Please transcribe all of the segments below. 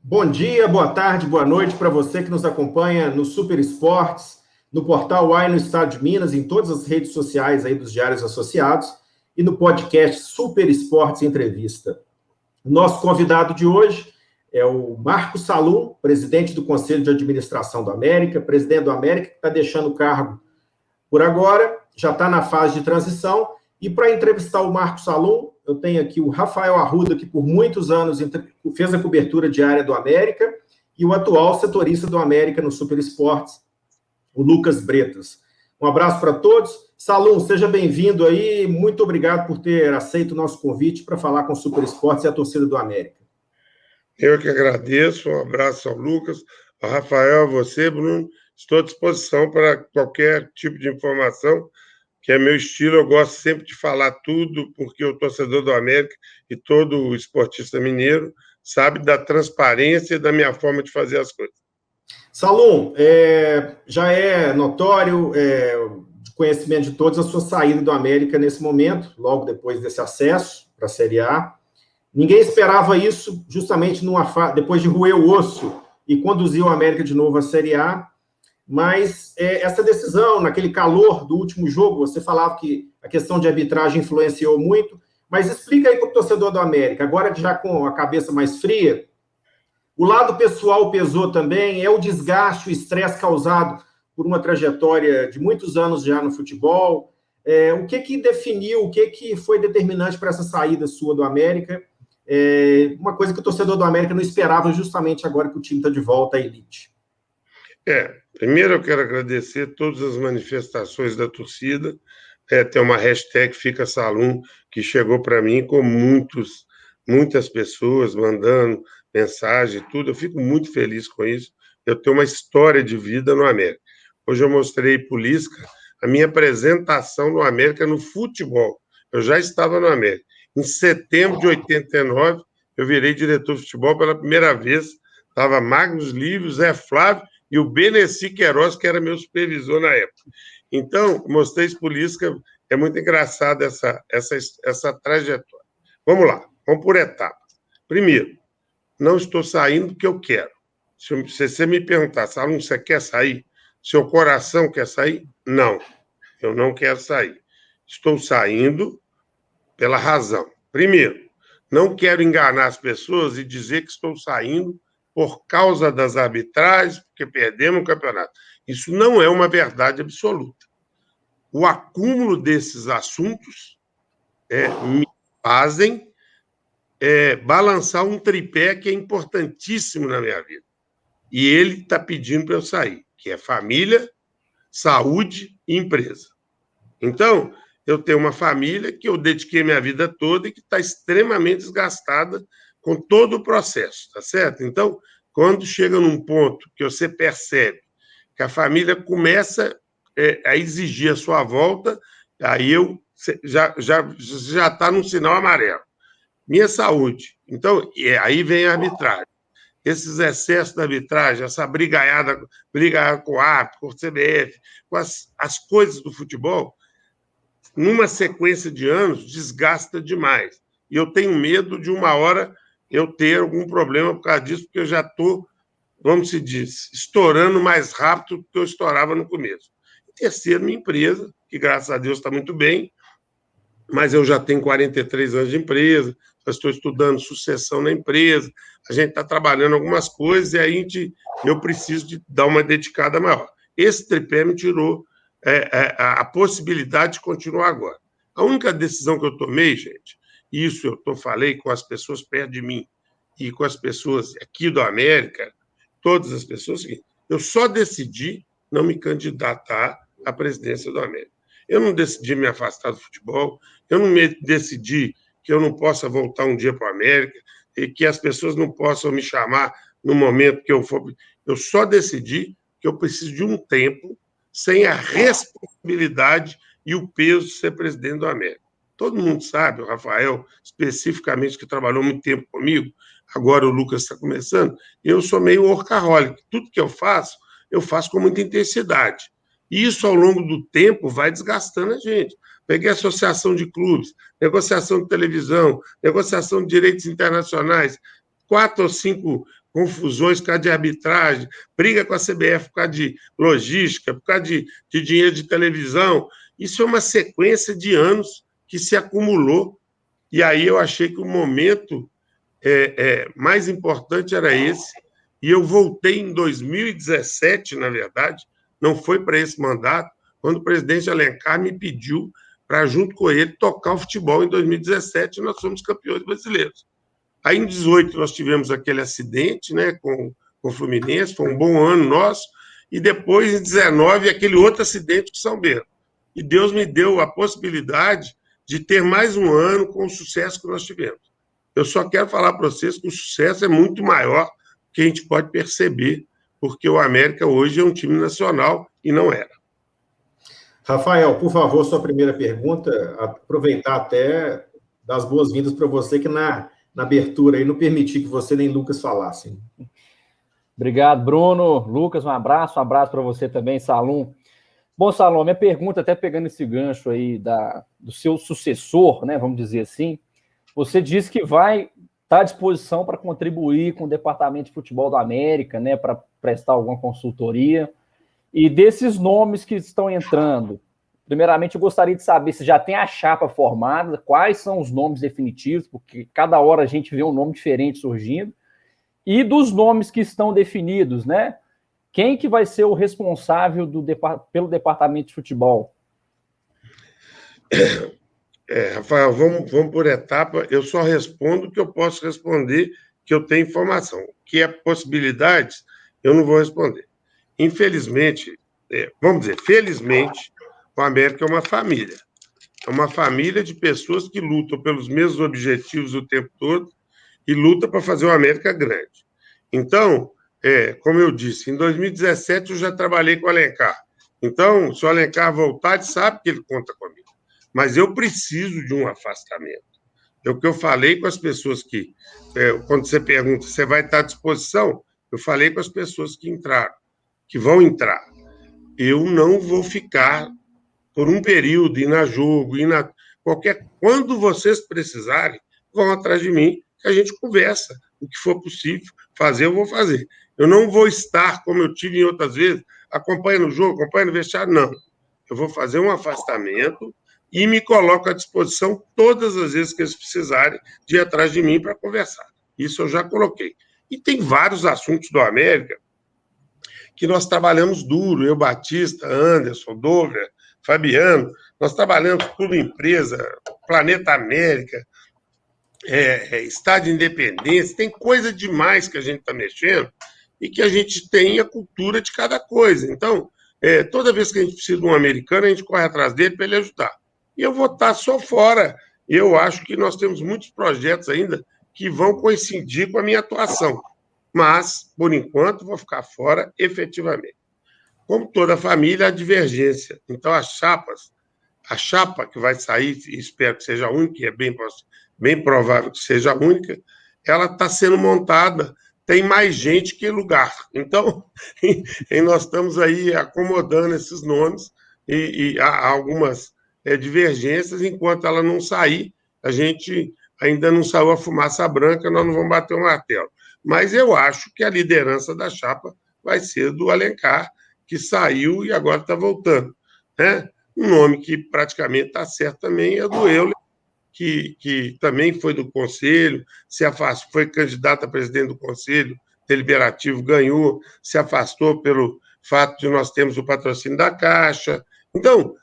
Bom dia, boa tarde, boa noite para você que nos acompanha no Super Esportes, no portal UAI no Estado de Minas, em todas as redes sociais aí dos diários associados e no podcast Super Esportes Entrevista. O nosso convidado de hoje é o Marco Salum, presidente do Conselho de Administração do América, presidente do América, que está deixando o cargo por agora, já está na fase de transição. E para entrevistar o Marco Salum, eu tenho aqui o Rafael Arruda, que por muitos anos fez a cobertura diária do América, e o atual setorista do América no Super Esportes, o Lucas Bretas. Um abraço para todos. Salum, seja bem-vindo aí. Muito obrigado por ter aceito o nosso convite para falar com o Super Esportes e a torcida do América. Eu que agradeço. Um abraço ao Lucas, ao Rafael, a você, Bruno. Estou à disposição para qualquer tipo de informação, que é meu estilo. Eu gosto sempre de falar tudo, porque o torcedor do América e todo esportista mineiro sabe da transparência e da minha forma de fazer as coisas. Salum, já é notório, de conhecimento de todos, a sua saída do América nesse momento, logo depois desse acesso para a Série A. Ninguém esperava isso, justamente depois de roer o osso e conduzir o América de novo à Série A. Mas essa decisão, naquele calor do último jogo, você falava que a questão de arbitragem influenciou muito, mas explica aí para o torcedor do América, agora já com a cabeça mais fria, o lado pessoal pesou também, é o desgaste, o estresse causado por uma trajetória de muitos anos já no futebol. O que definiu, o que foi determinante para essa saída sua do América? Uma coisa que o torcedor do América não esperava justamente agora que o time está de volta à elite. Primeiro eu quero agradecer todas as manifestações da torcida. Tem uma hashtag Fica Salum, que chegou para mim com muitas pessoas mandando mensagem, tudo. Eu fico muito feliz com isso. Eu tenho uma história de vida no América. Hoje eu mostrei para o Lisca a minha apresentação no América no futebol. Eu já estava no América. Em setembro de 89, eu virei diretor de futebol pela primeira vez. Estava Magnus Lívio, Zé Flávio e o Beneci Queiroz, que era meu supervisor na época. Então, mostrei isso para o Lisca. É muito engraçado essa trajetória. Vamos lá, vamos por etapas. Primeiro, não estou saindo porque eu quero. Se você me perguntar, Salum, você quer sair? Seu coração quer sair? Não, eu não quero sair. Estou saindo pela razão. Primeiro, não quero enganar as pessoas e dizer que estou saindo por causa das arbitragens, porque perdemos o campeonato. Isso não é uma verdade absoluta. O acúmulo desses assuntos me fazem balançar um tripé que é importantíssimo na minha vida. E ele está pedindo para eu sair, que é família, saúde e empresa. Então, eu tenho uma família que eu dediquei minha vida toda e que está extremamente desgastada com todo o processo, tá certo? Então, quando chega num ponto que você percebe que a família começa a exigir a sua volta, aí já está num sinal amarelo. Minha saúde. Então, aí vem a arbitragem. Esses excessos da arbitragem, essa brigaiada com o árbitro, com o CBF, com as coisas do futebol, numa sequência de anos, desgasta demais. E eu tenho medo de uma hora eu ter algum problema por causa disso, porque eu já estou, vamos se dizer, estourando mais rápido do que eu estourava no começo. E terceiro, minha empresa, que graças a Deus está muito bem, mas eu já tenho 43 anos de empresa, já estou estudando sucessão na empresa, a gente está trabalhando algumas coisas e aí eu preciso de dar uma dedicada maior. Esse tripé me tirou a possibilidade de continuar agora. A única decisão que eu tomei, gente, isso falei com as pessoas perto de mim e com as pessoas aqui do América, todas as pessoas, eu só decidi não me candidatar à presidência do América. Eu não decidi me afastar do futebol, eu não decidi que eu não possa voltar um dia para o América e que as pessoas não possam me chamar no momento que eu for. Eu só decidi que eu preciso de um tempo sem a responsabilidade e o peso de ser presidente do América. Todo mundo sabe, o Rafael, especificamente, que trabalhou muito tempo comigo, agora o Lucas está começando, eu sou meio workaholic. Tudo que eu faço com muita intensidade. E isso, ao longo do tempo, vai desgastando a gente. Peguei a associação de clubes, negociação de televisão, negociação de direitos internacionais, 4 ou 5 confusões por causa de arbitragem, briga com a CBF por causa de logística, por causa de dinheiro de televisão. Isso é uma sequência de anos que se acumulou, e aí eu achei que o momento mais importante era esse, e eu voltei em 2017, na verdade, não foi para esse mandato, quando o presidente Alencar me pediu para, junto com ele, tocar o futebol em 2017, e nós fomos campeões brasileiros. Aí, em 2018, nós tivemos aquele acidente, né, com o Fluminense, foi um bom ano nosso, e depois, em 2019, aquele outro acidente com São Bento. E Deus me deu a possibilidade de ter mais um ano com o sucesso que nós tivemos. Eu só quero falar para vocês que o sucesso é muito maior do que a gente pode perceber, porque o América hoje é um time nacional e não era. Rafael, por favor, sua primeira pergunta, aproveitar até dar as boas-vindas para você, que na abertura aí não permiti que você nem Lucas falassem. Obrigado, Bruno. Lucas, um abraço para você também, Salum. Bom, Salom, minha pergunta, até pegando esse gancho aí do seu sucessor, né, vamos dizer assim, você disse que vai estar à disposição para contribuir com o Departamento de Futebol da América, né, para prestar alguma consultoria. E desses nomes que estão entrando, primeiramente eu gostaria de saber se já tem a chapa formada, quais são os nomes definitivos, porque cada hora a gente vê um nome diferente surgindo, e dos nomes que estão definidos, né? Quem que vai ser o responsável pelo departamento de futebol? Rafael, vamos por etapa. Eu só respondo o que eu posso responder, que eu tenho informação. Que é possibilidades, eu não vou responder. Infelizmente, vamos dizer, felizmente, o América é uma família. É uma família de pessoas que lutam pelos mesmos objetivos o tempo todo e lutam para fazer o América grande. Então, como eu disse, em 2017 eu já trabalhei com o Alencar. Então, se o Alencar voltar, ele sabe que ele conta comigo. Mas eu preciso de um afastamento. É o que eu falei com as pessoas que, quando você pergunta, você vai estar à disposição? Eu falei com as pessoas que entraram, que vão entrar. Eu não vou ficar por um período, ir na jogo, quando vocês precisarem, vão atrás de mim, que a gente conversa. O que for possível fazer, eu vou fazer. Eu não vou estar, como eu tive em outras vezes, acompanhando o jogo, acompanhando o vestiário, não. Eu vou fazer um afastamento e me coloco à disposição todas as vezes que eles precisarem de ir atrás de mim para conversar. Isso eu já coloquei. E tem vários assuntos do América que nós trabalhamos duro, eu, Batista, Anderson, Dover, Fabiano, nós trabalhamos Clube Empresa, Planeta América, Estádio Independência, tem coisa demais que a gente está mexendo e que a gente tem a cultura de cada coisa. Então, toda vez que a gente precisa de um americano, a gente corre atrás dele para ele ajudar. E eu vou estar só fora. Eu acho que nós temos muitos projetos ainda que vão coincidir com a minha atuação. Mas, por enquanto, vou ficar fora efetivamente. Como toda família, há divergência. Então, a chapa que vai sair, e espero que seja a única, e é bem provável que seja a única, ela está sendo montada, tem mais gente que lugar. Então, nós estamos aí acomodando esses nomes e há algumas divergências. Enquanto ela não sair, a gente ainda não saiu a fumaça branca, nós não vamos bater o martelo. Mas eu acho que a liderança da chapa vai ser do Alencar, que saiu e agora está voltando, né? Um nome que praticamente está certo também é do Euler, que também foi do Conselho, se afastou, foi candidato a presidente do Conselho Deliberativo, ganhou, se afastou pelo fato de nós termos o patrocínio da Caixa. Então,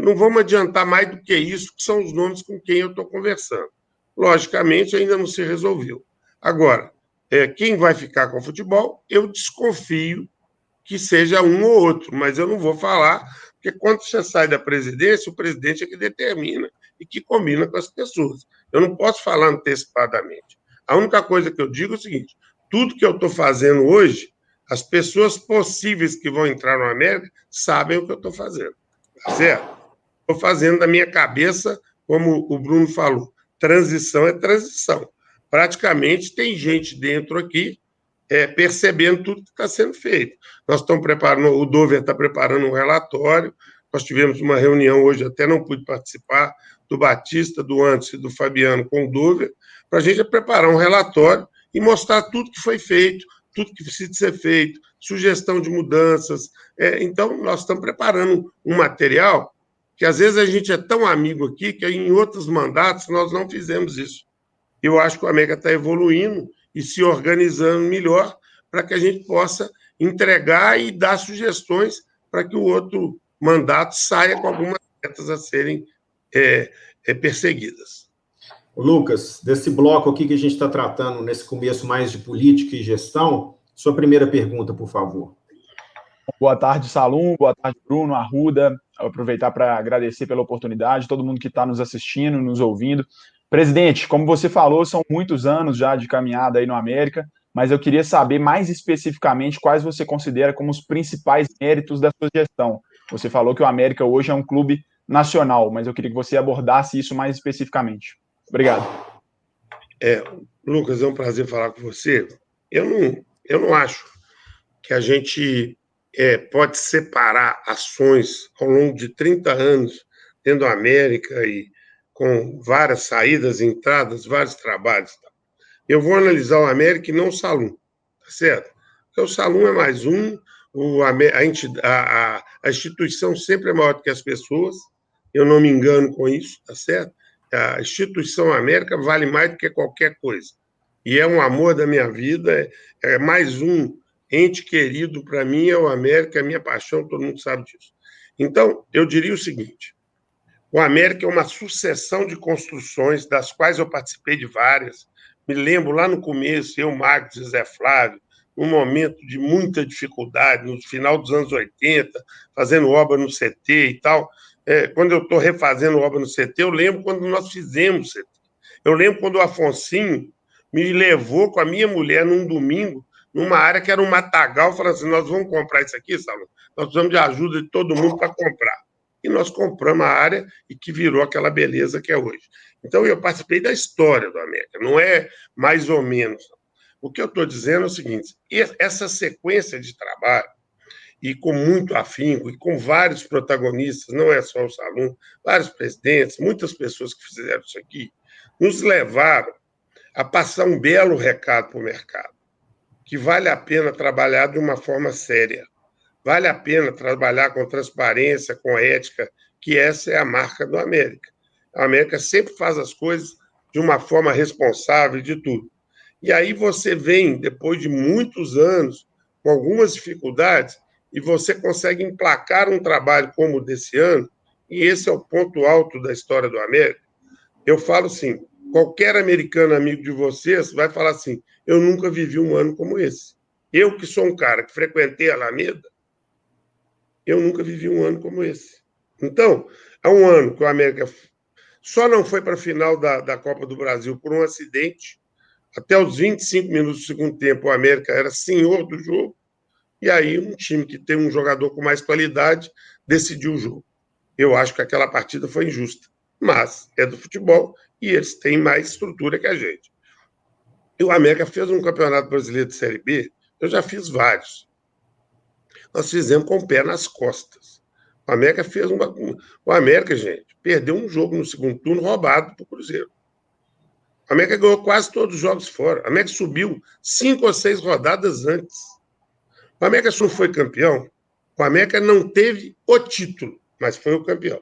não vamos adiantar mais do que isso, que são os nomes com quem eu estou conversando. Logicamente, ainda não se resolveu. Agora, quem vai ficar com o futebol, eu desconfio que seja um ou outro, mas eu não vou falar, porque quando você sai da presidência, o presidente é que determina e que combina com as pessoas. Eu não posso falar antecipadamente. A única coisa que eu digo é o seguinte: tudo que eu estou fazendo hoje, as pessoas possíveis que vão entrar no América sabem o que eu estou fazendo. Tá certo? Estou fazendo da minha cabeça, como o Bruno falou, transição é transição. Praticamente tem gente dentro aqui percebendo tudo que está sendo feito. Nós estamos preparando, o Dover está preparando um relatório, nós tivemos uma reunião hoje, até não pude participar, do Batista, do Anderson e do Fabiano com o Dover, para a gente preparar um relatório e mostrar tudo que foi feito, tudo que precisa ser feito, sugestão de mudanças. Então, nós estamos preparando um material que, às vezes, a gente é tão amigo aqui que em outros mandatos nós não fizemos isso. Eu acho que o América está evoluindo e se organizando melhor para que a gente possa entregar e dar sugestões para que o outro mandato saia com algumas metas a serem perseguidas. Lucas, desse bloco aqui que a gente está tratando nesse começo mais de política e gestão, sua primeira pergunta, por favor. Boa tarde, Salum. Boa tarde, Bruno, Arruda. Eu vou aproveitar para agradecer pela oportunidade, todo mundo que está nos assistindo, nos ouvindo. Presidente, como você falou, são muitos anos já de caminhada aí no América, mas eu queria saber mais especificamente quais você considera como os principais méritos da sua gestão. Você falou que o América hoje é um clube nacional, mas eu queria que você abordasse isso mais especificamente. Obrigado. Lucas, é um prazer falar com você. Eu não acho que a gente pode separar ações ao longo de 30 anos dentro da América e com várias saídas, entradas, vários trabalhos. Eu vou analisar o América e não o Salum, tá certo? Porque o Salum é mais um, a instituição sempre é maior do que as pessoas, eu não me engano com isso, tá certo? A instituição América vale mais do que qualquer coisa. E é um amor da minha vida, é mais um ente querido para mim, é o América, é a minha paixão, todo mundo sabe disso. Então, eu diria o seguinte, o América é uma sucessão de construções, das quais eu participei de várias. Me lembro lá no começo, eu, Marcos e Zé Flávio, num momento de muita dificuldade, no final dos anos 80, fazendo obra no CT e tal. Quando eu estou refazendo obra no CT, eu lembro quando nós fizemos CT. Eu lembro quando o Afonsinho me levou com a minha mulher num domingo, numa área que era um matagal, falando assim, nós vamos comprar isso aqui, Salão? Nós precisamos de ajuda de todo mundo para comprar. E nós compramos a área e que virou aquela beleza que é hoje. Então, eu participei da história do América, não é mais ou menos. O que eu estou dizendo é o seguinte, essa sequência de trabalho, e com muito afinco, e com vários protagonistas, não é só o Salum, vários presidentes, muitas pessoas que fizeram isso aqui, nos levaram a passar um belo recado para o mercado, que vale a pena trabalhar de uma forma séria, vale a pena trabalhar com transparência, com ética, que essa é a marca do América. A América sempre faz as coisas de uma forma responsável de tudo. E aí você vem, depois de muitos anos, com algumas dificuldades, e você consegue emplacar um trabalho como o desse ano, e esse é o ponto alto da história do América. Eu falo assim, qualquer americano amigo de vocês vai falar assim, eu nunca vivi um ano como esse. Eu, que sou um cara que frequentei a Alameda, eu nunca vivi um ano como esse. Então, há um ano que o América só não foi para a final da Copa do Brasil por um acidente. Até os 25 minutos do segundo tempo, o América era senhor do jogo. E aí, um time que tem um jogador com mais qualidade decidiu o jogo. Eu acho que aquela partida foi injusta. Mas é do futebol e eles têm mais estrutura que a gente. E o América fez um campeonato brasileiro de Série B, eu já fiz vários. Nós fizemos com o pé nas costas. O América fez uma... O América, gente, perdeu um jogo no segundo turno roubado para o Cruzeiro. O América ganhou quase todos os jogos fora. O América subiu 5 ou 6 rodadas antes. O América não foi campeão. O América não teve o título, mas foi o campeão.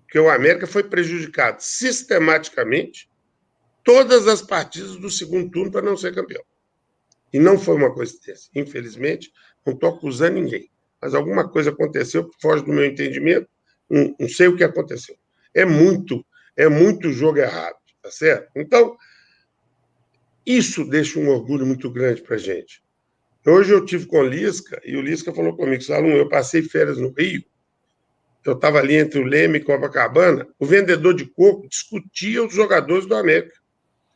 Porque o América foi prejudicado sistematicamente todas as partidas do segundo turno para não ser campeão. E não foi uma coincidência. Infelizmente, não estou acusando ninguém. Mas alguma coisa aconteceu que foge do meu entendimento. Não sei o que aconteceu. É muito jogo errado, tá certo? Então, isso deixa um orgulho muito grande para a gente. Hoje eu tive com o Lisca, e o Lisca falou comigo, Salum, eu passei férias no Rio, eu estava ali entre o Leme e Copacabana, o vendedor de coco discutia os jogadores do América.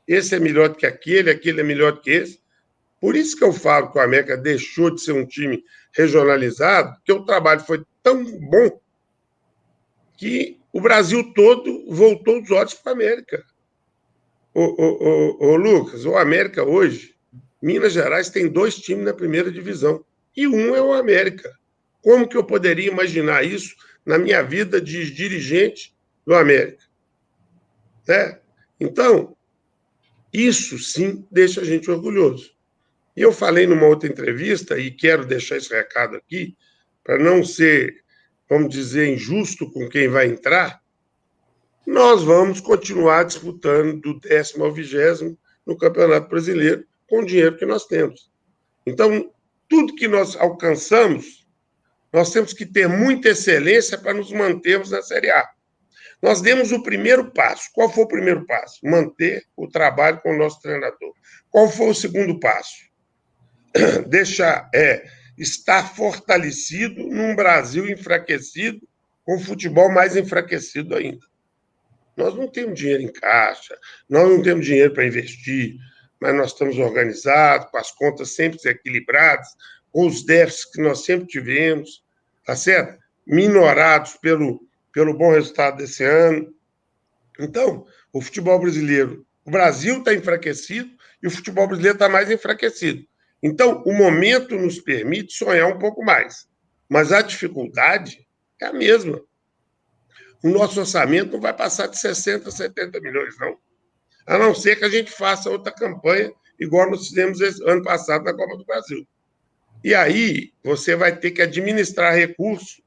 Esse é melhor do que aquele é melhor do que esse. Por isso que eu falo que o América deixou de ser um time regionalizado, porque o trabalho foi tão bom que o Brasil todo voltou os olhos para a América. Ô, Lucas, o América hoje, Minas Gerais tem 2 times na primeira divisão, e um é o América. Como que eu poderia imaginar isso na minha vida de dirigente do América? Né? Então, Isso, sim, deixa a gente orgulhoso. E eu falei numa outra entrevista, e quero deixar esse recado aqui, para não ser, vamos dizer, injusto com quem vai entrar, nós vamos continuar disputando do 10º ao 20º no Campeonato Brasileiro com o dinheiro que nós temos. Então, tudo que nós alcançamos, nós temos que ter muita excelência para nos mantermos na Série A. Nós demos o primeiro passo. Qual foi o primeiro passo? Manter o trabalho com o nosso treinador. Qual foi o segundo passo? Estar fortalecido num Brasil enfraquecido, com o futebol mais enfraquecido ainda. Nós não temos dinheiro em caixa, nós não temos dinheiro para investir, mas nós estamos organizados, com as contas sempre equilibradas, com os déficits que nós sempre tivemos, tá certo? Minorados pelo bom resultado desse ano. Então, o futebol brasileiro, o Brasil está enfraquecido e o futebol brasileiro está mais enfraquecido. Então, o momento nos permite sonhar um pouco mais, mas a dificuldade é a mesma. O nosso orçamento não vai passar de 60, 70 milhões, não. A não ser que a gente faça outra campanha, igual nós fizemos ano passado na Copa do Brasil. E aí, você vai ter que administrar recursos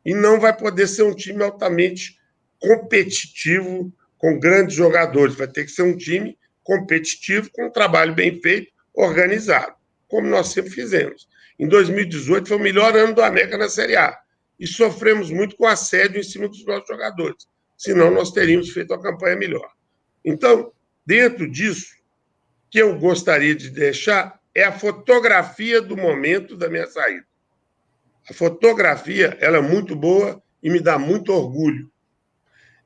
e não vai poder ser um time altamente competitivo, com grandes jogadores. Vai ter que ser um time competitivo, com um trabalho bem feito, organizado, como nós sempre fizemos. Em 2018, foi o melhor ano do América na Série A. E sofremos muito com assédio em cima dos nossos jogadores. Senão, nós teríamos feito uma campanha melhor. Então, dentro disso, que eu gostaria de deixar é a fotografia do momento da minha saída. A fotografia, ela é muito boa e me dá muito orgulho.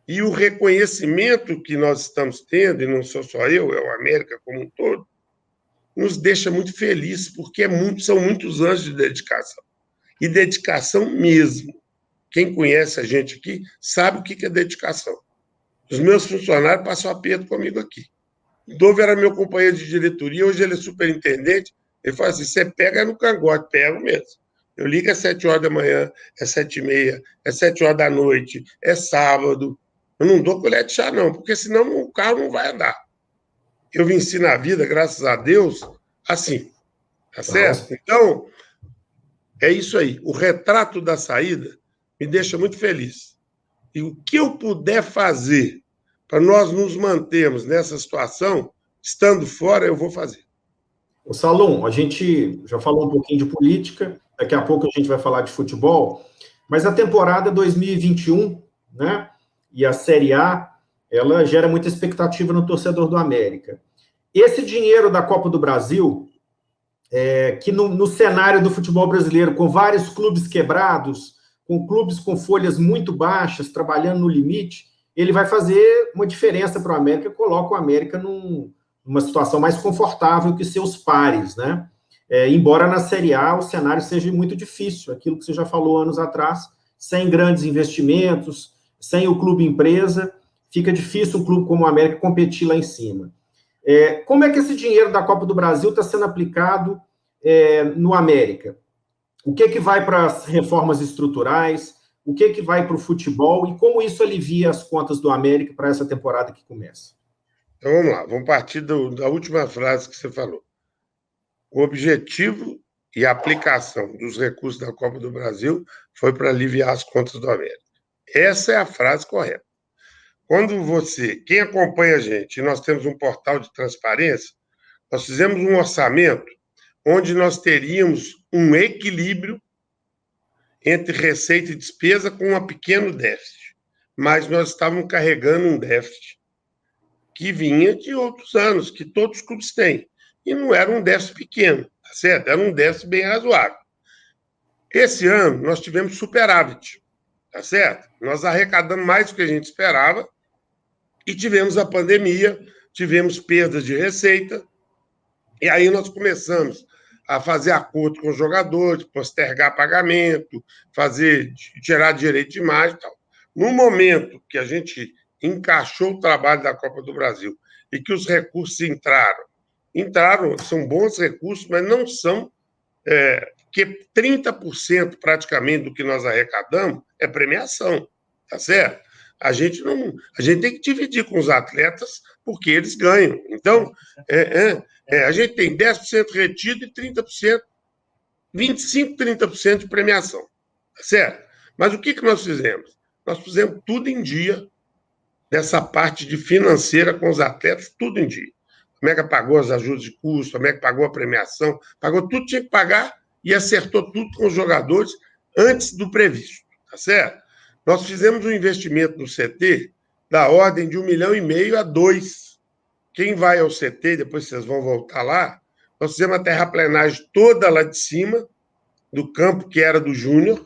E o reconhecimento que nós estamos tendo, e não sou só eu, é o América como um todo, nos deixa muito felizes, porque são muitos anos de dedicação. E dedicação mesmo. Quem conhece a gente aqui sabe o que é dedicação. Os meus funcionários passam aperto comigo aqui. O Dove era meu companheiro de diretoria, hoje ele é superintendente. Ele fala assim, você pega no cangote, pego mesmo. Eu ligo às 7 horas da manhã, é 7h30, é 7 horas da noite, é sábado. Eu não dou colher de chá, não, porque senão o carro não vai andar. Eu venci na vida, graças a Deus, assim. Tá certo? Então, é isso aí. O retrato da saída me deixa muito feliz. E o que eu puder fazer para nós nos mantermos nessa situação, estando fora, eu vou fazer. Ô Salum, a gente já falou um pouquinho de política, daqui a pouco a gente vai falar de futebol, mas a temporada 2021, né, e a Série A, ela gera muita expectativa no torcedor do América. Esse dinheiro da Copa do Brasil, que no cenário do futebol brasileiro, com vários clubes quebrados, com clubes com folhas muito baixas, trabalhando no limite, ele vai fazer uma diferença para o América, coloca o América numa situação mais confortável que seus pares, né? Embora na Série A o cenário seja muito difícil, aquilo que você já falou anos atrás, sem grandes investimentos, sem o clube empresa, fica difícil um clube como o América competir lá em cima. Como é que esse dinheiro da Copa do Brasil está sendo aplicado no América? O que vai para as reformas estruturais? O que vai para o futebol? E como isso alivia as contas do América para essa temporada que começa? Então vamos lá, vamos partir da última frase que você falou. O objetivo e a aplicação dos recursos da Copa do Brasil foi para aliviar as contas do América. Essa é a frase correta. Quando quem acompanha a gente, e nós temos um portal de transparência, nós fizemos um orçamento onde nós teríamos um equilíbrio entre receita e despesa com um pequeno déficit. Mas nós estávamos carregando um déficit que vinha de outros anos, que todos os clubes têm. E não era um déficit pequeno, tá certo? Era um déficit bem razoável. Esse ano, nós tivemos superávit, tá certo? Nós arrecadamos mais do que a gente esperava e tivemos a pandemia, tivemos perdas de receita, e aí nós começamos a fazer acordo com os jogadores, postergar pagamento, tirar direito de imagem e tal. No momento que a gente encaixou o trabalho da Copa do Brasil e que os recursos entraram, são bons recursos, mas não são, que 30% praticamente do que nós arrecadamos é premiação, tá certo? A gente tem que dividir com os atletas porque eles ganham. Então, a gente tem 10% retido e 30%, 25%, 30% de premiação. Tá certo? Mas o que nós fizemos? Nós fizemos tudo em dia, dessa parte de financeira com os atletas, tudo em dia. A América pagou as ajudas de custo, a América pagou a premiação, pagou tudo, tinha que pagar e acertou tudo com os jogadores antes do previsto, tá certo? Nós fizemos um investimento no CT da ordem de 1,5 milhão a 2. Quem vai ao CT, depois vocês vão voltar lá, nós fizemos a terraplenagem toda lá de cima, do campo que era do Júnior,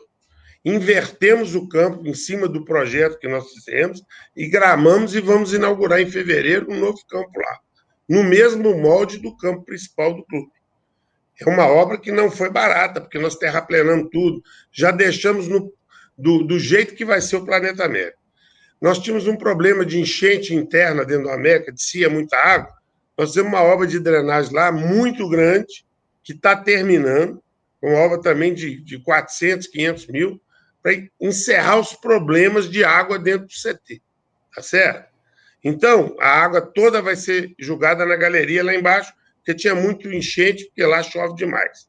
invertemos o campo em cima do projeto que nós fizemos e gramamos e vamos inaugurar em fevereiro um novo campo lá, no mesmo molde do campo principal do clube. É uma obra que não foi barata, porque nós terraplenamos tudo, já deixamos do jeito que vai ser o Planeta América. Nós tínhamos um problema de enchente interna dentro da América, descia muita água, nós temos uma obra de drenagem lá muito grande, que está terminando, uma obra também de 400, 500 mil, para encerrar os problemas de água dentro do CT, tá certo? Então, a água toda vai ser jogada na galeria lá embaixo, porque tinha muito enchente, porque lá chove demais.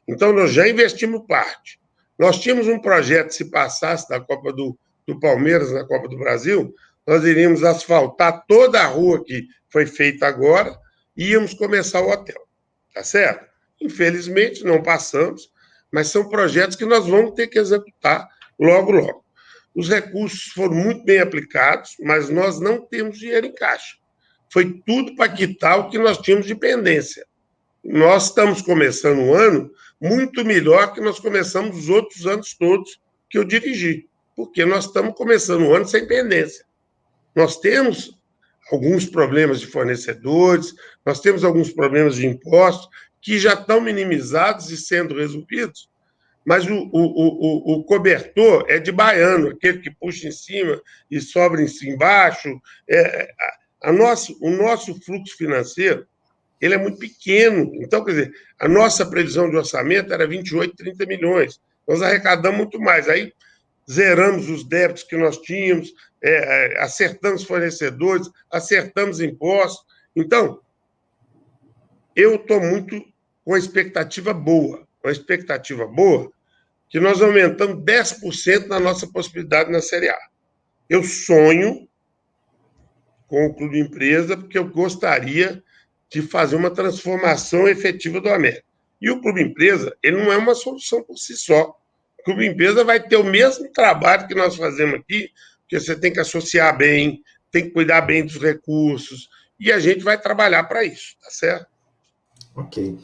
Então, nós já investimos parte. Nós tínhamos um projeto, se passasse da Copa do Palmeiras na Copa do Brasil, nós iríamos asfaltar toda a rua que foi feita agora e íamos começar o hotel, tá certo? Infelizmente, não passamos, mas são projetos que nós vamos ter que executar logo, logo. Os recursos foram muito bem aplicados, mas nós não temos dinheiro em caixa. Foi tudo para quitar o que nós tínhamos de pendência. Nós estamos começando o ano muito melhor que nós começamos os outros anos todos que eu dirigi, porque nós estamos começando o ano sem pendência. Nós temos alguns problemas de fornecedores, nós temos alguns problemas de impostos que já estão minimizados e sendo resolvidos, mas o cobertor é de baiano, aquele que puxa em cima e sobra embaixo. O nosso fluxo financeiro ele é muito pequeno. Então, quer dizer, a nossa previsão de orçamento era 28, 30 milhões. Nós arrecadamos muito mais. Aí zeramos os débitos que nós tínhamos, acertamos fornecedores, acertamos impostos. Então, eu estou muito com a expectativa boa. Uma expectativa boa que nós aumentamos 10% na nossa possibilidade na Série A. Eu sonho com o Clube Empresa porque eu gostaria de fazer uma transformação efetiva do América. E o Clube Empresa, ele não é uma solução por si só. O Clube Empresa vai ter o mesmo trabalho que nós fazemos aqui, porque você tem que associar bem, tem que cuidar bem dos recursos, e a gente vai trabalhar para isso, tá certo? Ok.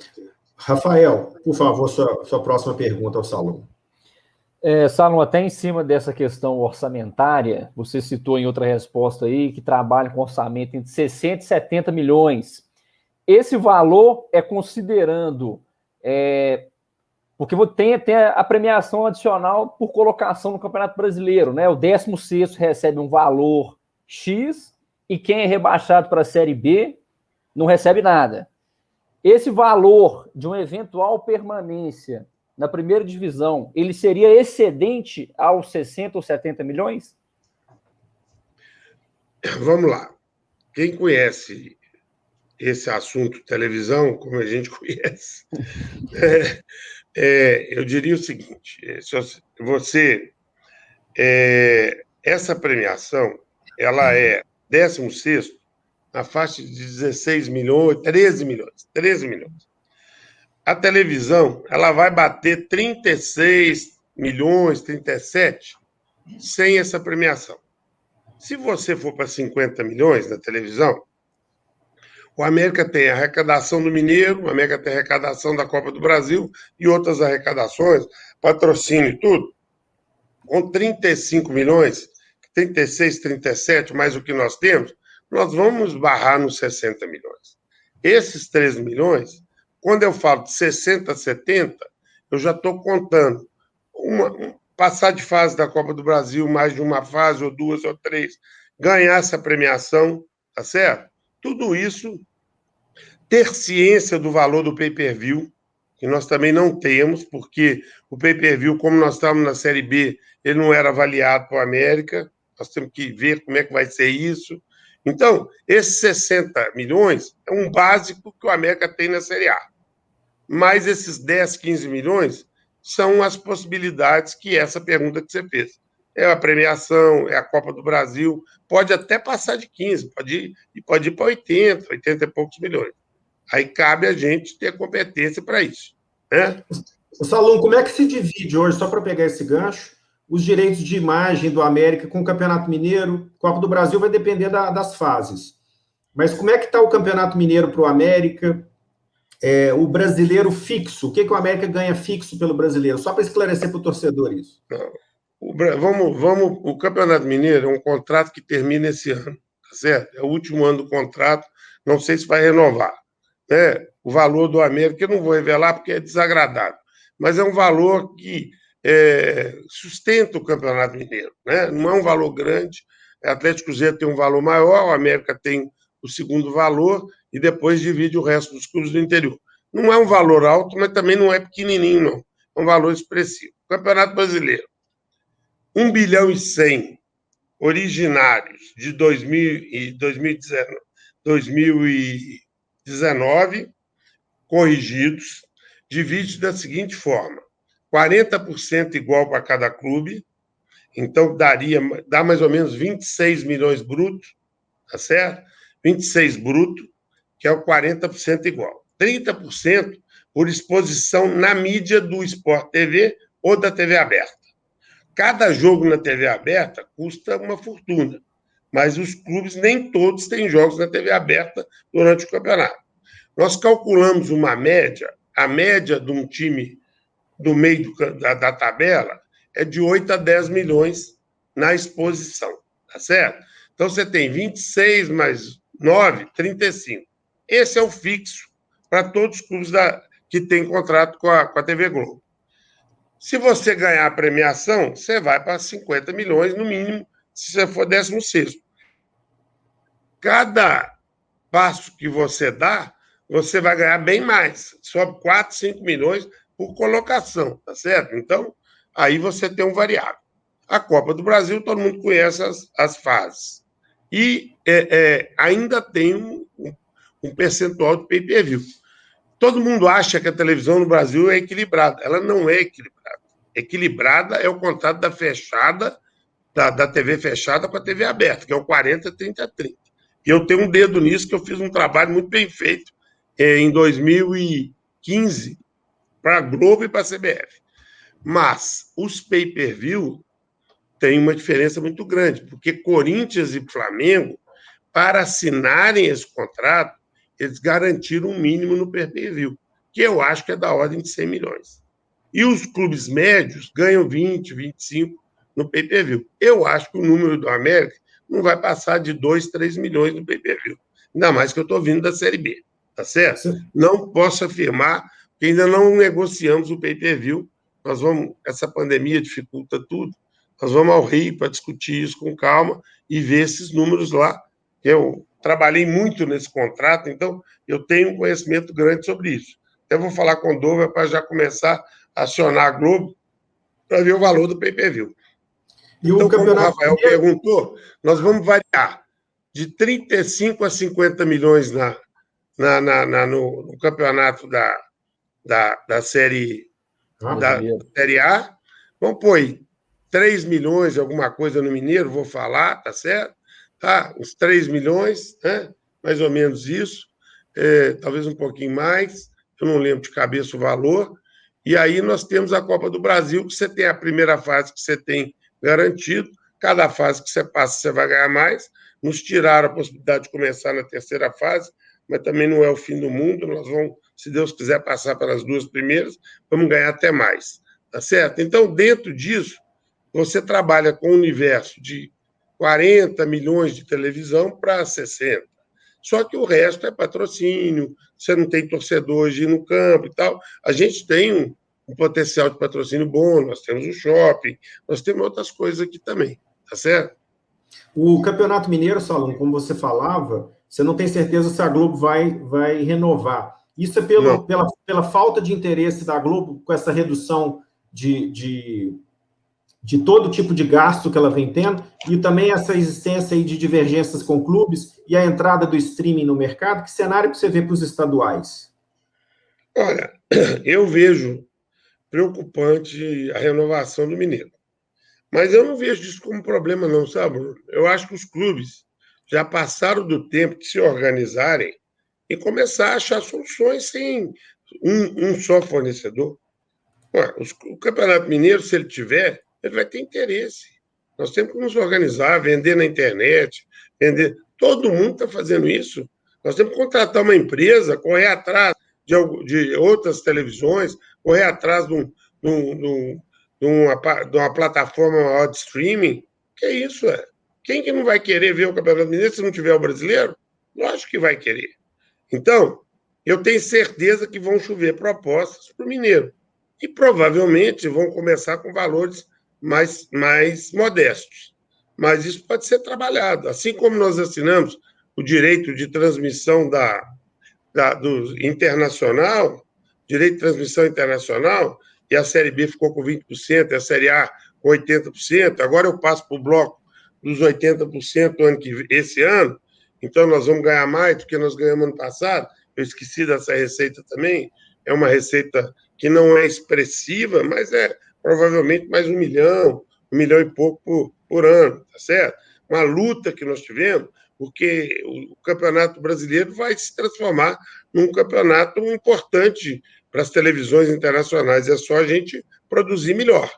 Rafael, por favor, sua próxima pergunta ao Salom. Salom, até em cima dessa questão orçamentária, você citou em outra resposta aí que trabalha com orçamento entre 60 e 70 milhões. Esse valor é considerando... porque tem a premiação adicional por colocação no Campeonato Brasileiro, né? O 16º recebe um valor X e quem é rebaixado para a Série B não recebe nada. Esse valor de uma eventual permanência na primeira divisão, ele seria excedente aos 60 ou 70 milhões? Vamos lá. Quem conhece esse assunto televisão, como a gente conhece, eu diria o seguinte, essa premiação, ela é 16º, na faixa de 16 milhões, 13 milhões. A televisão, ela vai bater 36 milhões, 37, sem essa premiação. Se você for para 50 milhões na televisão, o América tem a arrecadação do Mineiro, o América tem a arrecadação da Copa do Brasil e outras arrecadações, patrocínio e tudo. Com 35 milhões, 36, 37, mais o que nós temos, nós vamos barrar nos 60 milhões. Esses 13 milhões, quando eu falo de 60 a 70, eu já estou contando passar de fase da Copa do Brasil, mais de uma fase, ou duas, ou três, ganhar essa premiação, tá certo? Tudo isso, ter ciência do valor do pay-per-view, que nós também não temos, porque o pay-per-view, como nós estamos na Série B, ele não era avaliado para o América, nós temos que ver como é que vai ser isso. Então, esses 60 milhões é um básico que o América tem na Série A. Mas esses 10, 15 milhões são as possibilidades que essa pergunta que você fez. É a premiação, é a Copa do Brasil, pode até passar de 15, pode ir para 80 e poucos milhões. Aí cabe a gente ter competência para isso, né? Salum, como é que se divide hoje, só para pegar esse gancho, os direitos de imagem do América com o Campeonato Mineiro? Copa do Brasil vai depender das fases. Mas como é que está o Campeonato Mineiro para o América? O brasileiro fixo, o que o América ganha fixo pelo brasileiro? Só para esclarecer para o torcedor isso. O Campeonato Mineiro é um contrato que termina esse ano, tá certo? É o último ano do contrato, não sei se vai renovar. Né? O valor do América eu não vou revelar porque é desagradável, mas é um valor que sustenta o Campeonato Mineiro, né? Não é um valor grande, o Atlético Cruzeiro tem um valor maior, o América tem o segundo valor e depois divide o resto dos clubes do interior. Não é um valor alto, mas também não é pequenininho, não. É um valor expressivo. Campeonato Brasileiro, 1 bilhão e 100 originários de 2019, corrigidos, divide da seguinte forma: 40% igual para cada clube, então dá mais ou menos 26 milhões brutos, tá certo? 26 bruto, que é o 40% igual. 30% por exposição na mídia do Sport TV ou da TV aberta. Cada jogo na TV aberta custa uma fortuna, mas os clubes nem todos têm jogos na TV aberta durante o campeonato. Nós calculamos uma média, a média de um time do meio da tabela é de 8 a 10 milhões na exposição, tá certo? Então você tem 26 mais 9, 35. Esse é o fixo para todos os clubes que têm contrato com a TV Globo. Se você ganhar a premiação, você vai para 50 milhões, no mínimo, se você for 16º. Cada passo que você dá, você vai ganhar bem mais. Sobe 4, 5 milhões por colocação, tá certo? Então, aí você tem um variável. A Copa do Brasil, todo mundo conhece as fases. E ainda tem um percentual de pay-per-view. Todo mundo acha que a televisão no Brasil é equilibrada. Ela não é equilibrada. Equilibrada é o contrato da TV fechada com a TV aberta, que é o 40, 30, 30. E eu tenho um dedo nisso, que eu fiz um trabalho muito bem feito em 2015 para a Globo e para a CBF. Mas os pay-per-view têm uma diferença muito grande, porque Corinthians e Flamengo, para assinarem esse contrato, eles garantiram um mínimo no pay-per-view, que eu acho que é da ordem de 100 milhões. E os clubes médios ganham 20, 25 no pay-per-view. Eu acho que o número do América não vai passar de 2, 3 milhões no pay-per-view. Ainda mais que eu estou vindo da Série B, tá certo? Sim. Não posso afirmar que ainda não negociamos o pay-per-view. Essa pandemia dificulta tudo. Nós vamos ao Rio para discutir isso com calma e ver esses números lá. Eu trabalhei muito nesse contrato, então eu tenho um conhecimento grande sobre isso. Até vou falar com o Dover para já começar a acionar a Globo para ver o valor do pay-per-view. Então, como o Rafael perguntou, nós vamos variar de 35 a 50 milhões no campeonato da Série A. Vamos pôr 3 milhões, alguma coisa no Mineiro, vou falar, tá certo? Tá, uns 3 milhões, né? Mais ou menos isso, talvez um pouquinho mais, eu não lembro de cabeça o valor. E aí nós temos a Copa do Brasil, que você tem a primeira fase que você tem garantido, cada fase que você passa, você vai ganhar mais. Nos tiraram a possibilidade de começar na terceira fase, mas também não é o fim do mundo, nós vamos, se Deus quiser, passar pelas 2 primeiras, vamos ganhar até mais, tá certo? Então, dentro disso, você trabalha com um universo de 40 milhões de televisão para 60. Só que o resto é patrocínio, você não tem torcedor hoje no campo e tal. A gente tem um potencial de patrocínio bom, nós temos o shopping, nós temos outras coisas aqui também, tá certo? O Campeonato Mineiro, Salum, como você falava, você não tem certeza se a Globo vai renovar. Isso é pela falta de interesse da Globo com essa redução de de todo tipo de gasto que ela vem tendo, e também essa existência aí de divergências com clubes e a entrada do streaming no mercado? Que cenário que você vê para os estaduais? Olha, eu vejo preocupante a renovação do Mineiro. Mas eu não vejo isso como problema, não, sabe, Bruno? Eu acho que os clubes já passaram do tempo de se organizarem e começar a achar soluções sem um só fornecedor. Ué, o Campeonato Mineiro, se ele tiver, ele vai ter interesse. Nós temos que nos organizar, vender na internet, vender. Todo mundo está fazendo isso. Nós temos que contratar uma empresa, correr atrás de outras televisões, correr atrás de uma plataforma maior de streaming. Que é isso, é? Quem que não vai querer ver o Campeonato Mineiro se não tiver o brasileiro? Lógico que vai querer. Então, eu tenho certeza que vão chover propostas para o Mineiro. E provavelmente vão começar com valores mais modestos. Mas isso pode ser trabalhado. Assim como nós assinamos o direito de transmissão do internacional, direito de transmissão internacional, e a Série B ficou com 20%, a Série A com 80%, agora eu passo para o bloco dos 80% esse ano, então nós vamos ganhar mais do que nós ganhamos ano passado. Eu esqueci dessa receita também, é uma receita que não é expressiva, mas é provavelmente mais 1 milhão e pouco por ano, tá certo? Uma luta que nós tivemos, porque o Campeonato Brasileiro vai se transformar num campeonato importante para as televisões internacionais, é só a gente produzir melhor.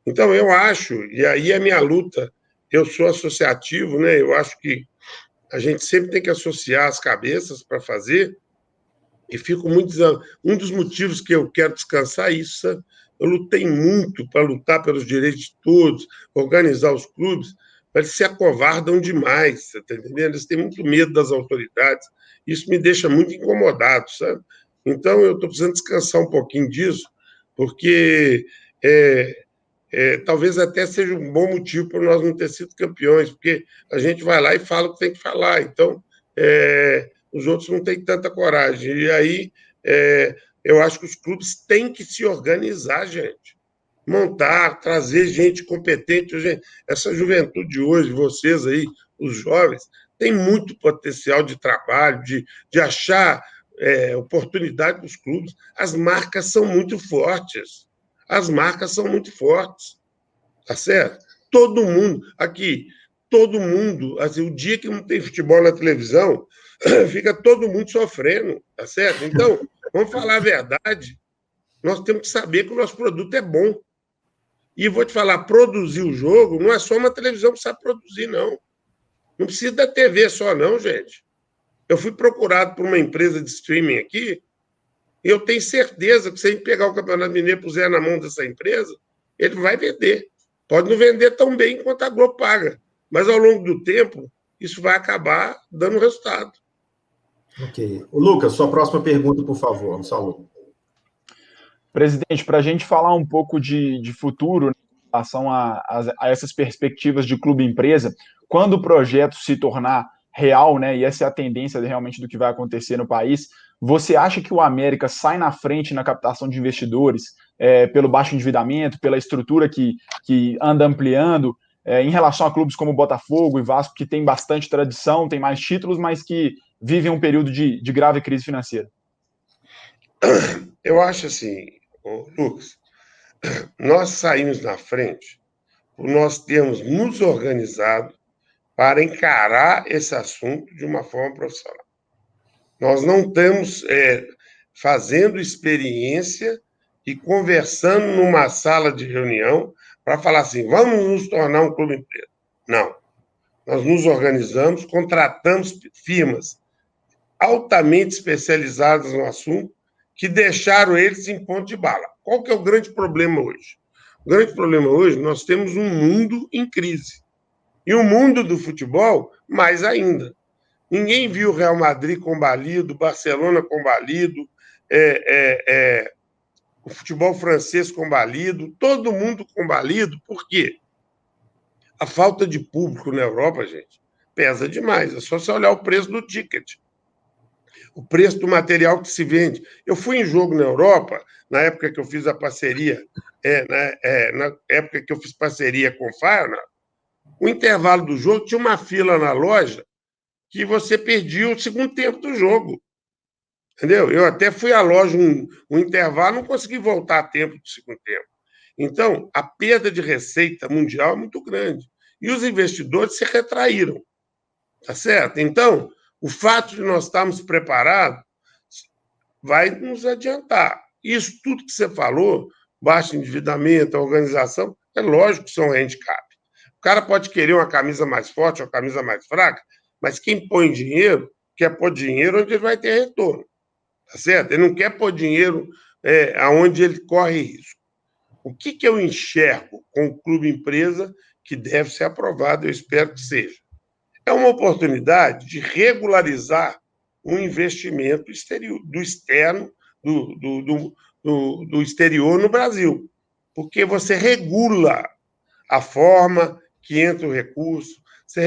Então, eu acho, e aí é a minha luta, eu sou associativo, né? Eu acho que a gente sempre tem que associar as cabeças para fazer, e fico muito. Um dos motivos que eu quero descansar é isso, sabe? Eu lutei muito para lutar pelos direitos de todos, organizar os clubes, mas eles se acovardam demais, você está entendendo? Eles têm muito medo das autoridades. Isso me deixa muito incomodado, sabe? Então, eu estou precisando descansar um pouquinho disso, porque talvez até seja um bom motivo para nós não ter sido campeões, porque a gente vai lá e fala o que tem que falar. Então, os outros não têm tanta coragem. E aí, eu acho que os clubes têm que se organizar, gente. Montar, trazer gente competente. Essa juventude de hoje, vocês aí, os jovens, tem muito potencial de trabalho, de achar oportunidade para os clubes. As marcas são muito fortes. As marcas são muito fortes. Tá certo? Todo mundo, assim, o dia que não tem futebol na televisão, fica todo mundo sofrendo, tá certo? Então, vamos falar a verdade. Nós temos que saber que o nosso produto é bom. E vou te falar, produzir o jogo não é só uma televisão que sabe produzir, não. Não precisa da TV só, não, gente. Eu fui procurado por uma empresa de streaming aqui, e eu tenho certeza que se a gente pegar o Campeonato Mineiro e puser na mão dessa empresa, ele vai vender. Pode não vender tão bem quanto a Globo paga, mas ao longo do tempo, isso vai acabar dando resultado. Ok. Lucas, sua próxima pergunta, por favor, Saulo. Presidente, para a gente falar um pouco de futuro, né, em relação a essas perspectivas de clube-empresa, quando o projeto se tornar real, né, e essa é a tendência realmente do que vai acontecer no país, você acha que o América sai na frente na captação de investidores pelo baixo endividamento, pela estrutura que anda ampliando, em relação a clubes como Botafogo e Vasco, que tem bastante tradição, tem mais títulos, mas que vivem um período de grave crise financeira? Eu acho assim, Lucas, nós saímos na frente por nós termos nos organizado para encarar esse assunto de uma forma profissional. Nós não estamos fazendo experiência e conversando numa sala de reunião para falar assim, vamos nos tornar um clube empresa. Não. Nós nos organizamos, contratamos firmas altamente especializadas no assunto que deixaram eles em ponto de bala. Qual que é o grande problema hoje? O grande problema hoje, nós temos um mundo em crise. E o mundo do futebol, mais ainda. Ninguém viu o Real Madrid combalido, Barcelona combalido, o futebol francês combalido, todo mundo combalido. Por quê? A falta de público na Europa, gente, pesa demais. É só você olhar o preço do ticket. o preço do material que se vende. Eu fui em jogo na Europa, na época que eu fiz a parceria, na época que eu fiz parceria com o Feyenoord, o intervalo do jogo tinha uma fila na loja que você perdia o segundo tempo do jogo. Entendeu? Eu até fui à loja um intervalo, não consegui voltar a tempo do segundo tempo. Então, a perda de receita mundial é muito grande. E os investidores se retraíram. Tá certo? Então, o fato de nós estarmos preparados vai nos adiantar. Isso tudo que você falou, baixo endividamento, a organização, é lógico que são handicap. O cara pode querer uma camisa mais forte, uma camisa mais fraca, mas quem põe dinheiro, quer pôr dinheiro onde ele vai ter retorno. Tá certo? Ele não quer pôr dinheiro aonde ele corre risco. O que eu enxergo com o clube empresa que deve ser aprovado, eu espero que seja? É uma oportunidade de regularizar um investimento exterior, do exterior no Brasil, porque você regula a forma que entra o recurso, você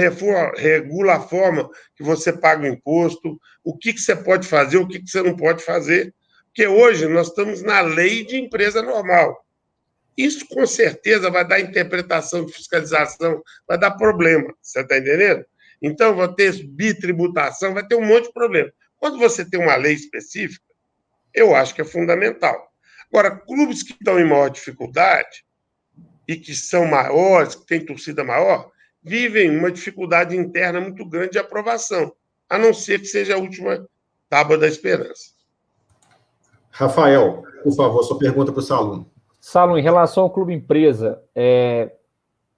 regula a forma que você paga o imposto, o que você pode fazer, o que você não pode fazer, porque hoje nós estamos na lei de empresa normal. Isso, com certeza, vai dar interpretação de fiscalização, vai dar problema, você está entendendo? Então, vai ter bitributação, vai ter um monte de problema. Quando você tem uma lei específica, eu acho que é fundamental. Agora, clubes que estão em maior dificuldade e que são maiores, que têm torcida maior, vivem uma dificuldade interna muito grande de aprovação, a não ser que seja a última tábua da esperança. Rafael, por favor, sua pergunta para o Salum. Salum, em relação ao clube empresa,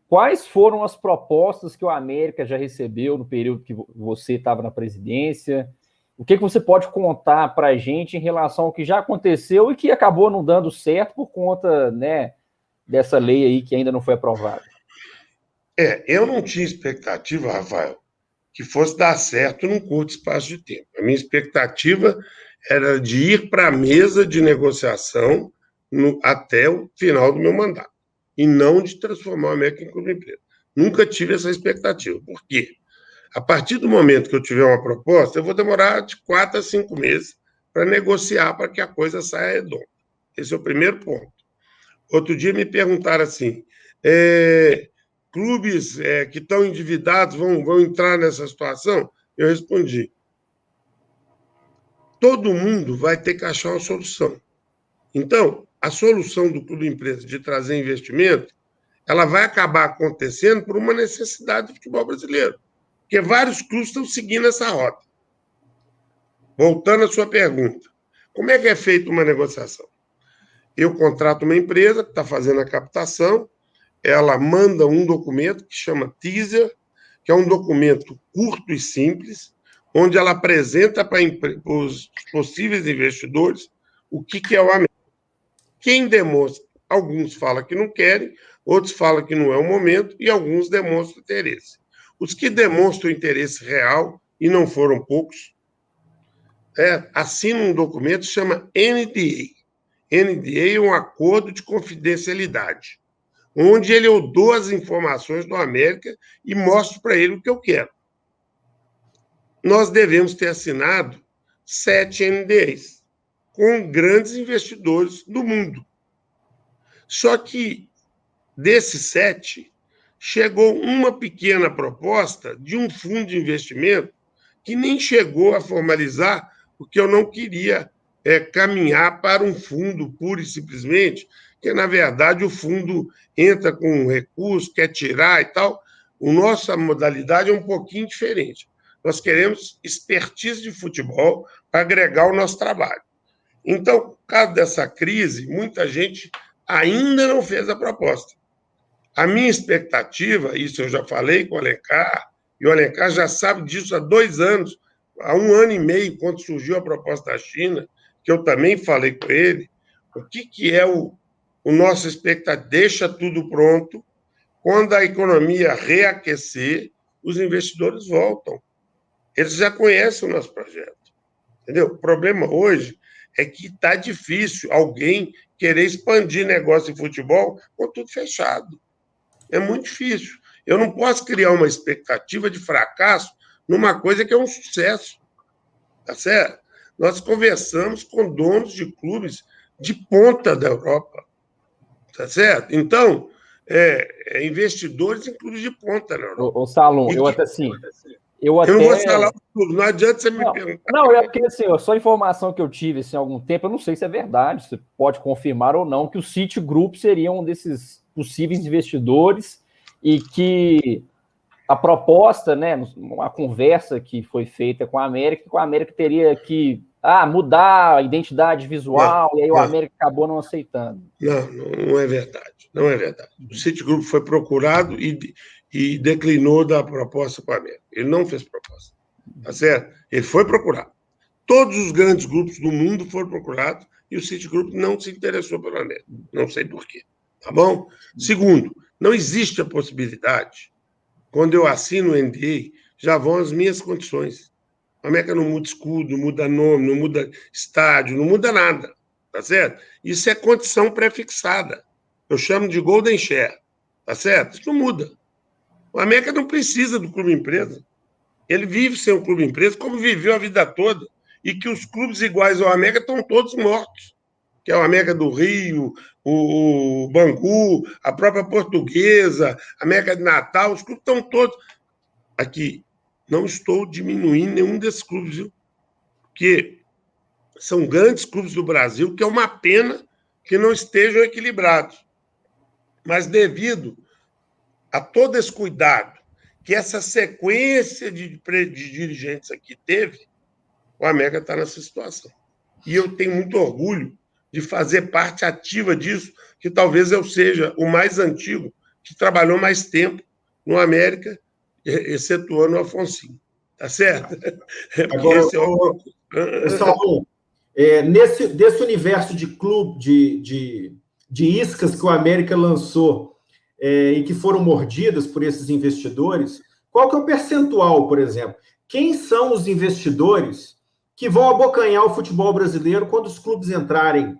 quais foram as propostas que o América já recebeu no período que você estava na presidência? O que você pode contar para a gente em relação ao que já aconteceu e que acabou não dando certo por conta, né, dessa lei aí que ainda não foi aprovada? Eu não tinha expectativa, Rafael, que fosse dar certo num curto espaço de tempo. A minha expectativa era de ir para a mesa de negociação até o final do meu mandato, e não de transformar o América em clube empresa. Nunca tive essa expectativa. Por quê? A partir do momento que eu tiver uma proposta, eu vou demorar de 4 a 5 meses para negociar para que a coisa saia redonda. Esse é o primeiro ponto. Outro dia me perguntaram assim, clubes que estão endividados vão entrar nessa situação? Eu respondi, todo mundo vai ter que achar uma solução. Então, a solução do clube empresa de trazer investimento, ela vai acabar acontecendo por uma necessidade do futebol brasileiro, porque vários clubes estão seguindo essa rota. Voltando à sua pergunta, como é que é feita uma negociação? Eu contrato uma empresa que está fazendo a captação, ela manda um documento que chama teaser, que é um documento curto e simples, onde ela apresenta para os possíveis investidores o que é o América. Quem demonstra, alguns falam que não querem, outros falam que não é o momento, e alguns demonstram interesse. Os que demonstram interesse real, e não foram poucos, assinam um documento que chama NDA. NDA é um acordo de confidencialidade, onde eu dou as informações do América e mostro para ele o que eu quero. Nós devemos ter assinado 7 NDAs com grandes investidores do mundo. Só que, desses 7, chegou uma pequena proposta de um fundo de investimento que nem chegou a formalizar, porque eu não queria caminhar para um fundo pura e simplesmente, que, na verdade, o fundo entra com um recurso, quer tirar e tal. A nossa modalidade é um pouquinho diferente. Nós queremos expertise de futebol para agregar o nosso trabalho. Então, por causa dessa crise, muita gente ainda não fez a proposta. A minha expectativa, isso eu já falei com o Alencar, e o Alencar já sabe disso há 2 anos, há 1 ano e meio, quando surgiu a proposta da China, que eu também falei com ele, o que é o nosso expectativa? Deixa tudo pronto, quando a economia reaquecer, os investidores voltam. Eles já conhecem o nosso projeto. Entendeu? O problema hoje é que está difícil alguém querer expandir negócio de futebol com tudo fechado. É muito difícil. Eu não posso criar uma expectativa de fracasso numa coisa que é um sucesso. Tá certo? nós conversamos com donos de clubes de ponta da Europa, tá certo? Então, investidores em clubes de ponta na Europa. Ô Salum, eu não vou falar o clube, não adianta você me perguntar. Não, é porque assim, só informação que eu tive assim, há algum tempo, eu não sei se é verdade, você pode confirmar ou não, que o Citigroup seria um desses possíveis investidores e que a proposta, né, uma conversa que foi feita com a América teria que mudar a identidade visual, e aí o América acabou não aceitando. Não é verdade. Não é verdade. O Citigroup foi procurado e declinou da proposta para o América. Ele não fez proposta. Tá certo? Ele foi procurado. Todos os grandes grupos do mundo foram procurados e o Citigroup não se interessou pelo América. Não sei por quê. Tá bom? Segundo, não existe a possibilidade, quando eu assino o NDA, já vão as minhas condições. A América não muda escudo, não muda nome, não muda estádio, não muda nada. Tá certo? Isso é condição pré-fixada. Eu chamo de golden share. Tá certo? Isso não muda. O América não precisa do clube empresa. Ele vive sem o clube empresa como viveu a vida toda. E que os clubes iguais ao América estão todos mortos. Que é o América do Rio, o Bangu, a própria Portuguesa, a América de Natal, os clubes estão todos. Aqui, não estou diminuindo nenhum desses clubes, viu? Porque são grandes clubes do Brasil, que é uma pena que não estejam equilibrados. Mas devido a todo esse cuidado que essa sequência de dirigentes aqui teve, o América está nessa situação. E eu tenho muito orgulho de fazer parte ativa disso, que talvez eu seja o mais antigo, que trabalhou mais tempo no América, excetuando o Afonsinho. Tá certo? Agora, Salom, desse universo de clube, de iscas que o América lançou e que foram mordidas por esses investidores, qual que é o percentual, por exemplo? Quem são os investidores que vão abocanhar o futebol brasileiro quando os clubes entrarem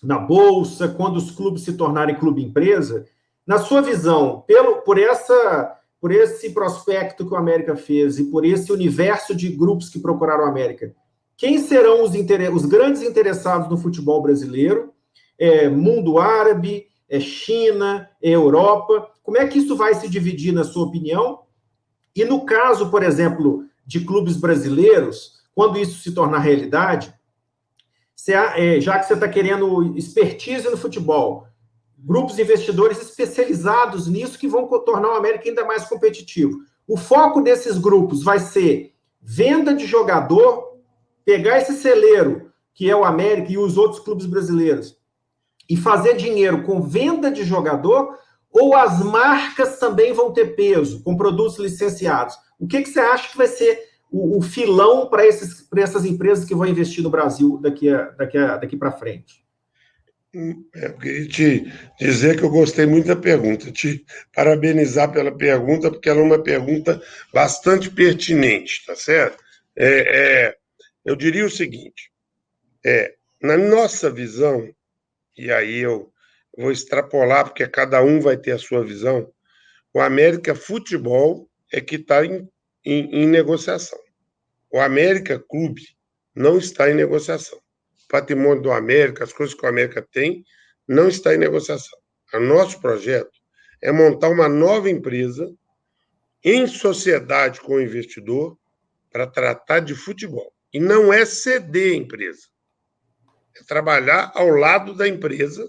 na Bolsa, quando os clubes se tornarem clube-empresa? Na sua visão, por esse prospecto que o América fez e por esse universo de grupos que procuraram o América, quem serão os grandes interessados no futebol brasileiro? Mundo árabe, China, Europa? Como é que isso vai se dividir, na sua opinião? E no caso, por exemplo, de clubes brasileiros, quando isso se tornar realidade, já que você está querendo expertise no futebol, grupos de investidores especializados nisso que vão tornar o América ainda mais competitivo. O foco desses grupos vai ser venda de jogador, pegar esse celeiro, que é o América e os outros clubes brasileiros, e fazer dinheiro com venda de jogador, ou as marcas também vão ter peso, com produtos licenciados? O que você acha que vai ser o filão para essas empresas que vão investir no Brasil daqui para frente? Eu queria te dizer que eu gostei muito da pergunta, te parabenizar pela pergunta, porque ela é uma pergunta bastante pertinente, tá certo? Eu diria o seguinte, na nossa visão, e aí eu vou extrapolar, porque cada um vai ter a sua visão, o América Futebol é que está em negociação. O América Clube não está em negociação. O patrimônio do América, as coisas que o América tem, não está em negociação. O nosso projeto é montar uma nova empresa em sociedade com o investidor para tratar de futebol. E não é ceder a empresa. É trabalhar ao lado da empresa,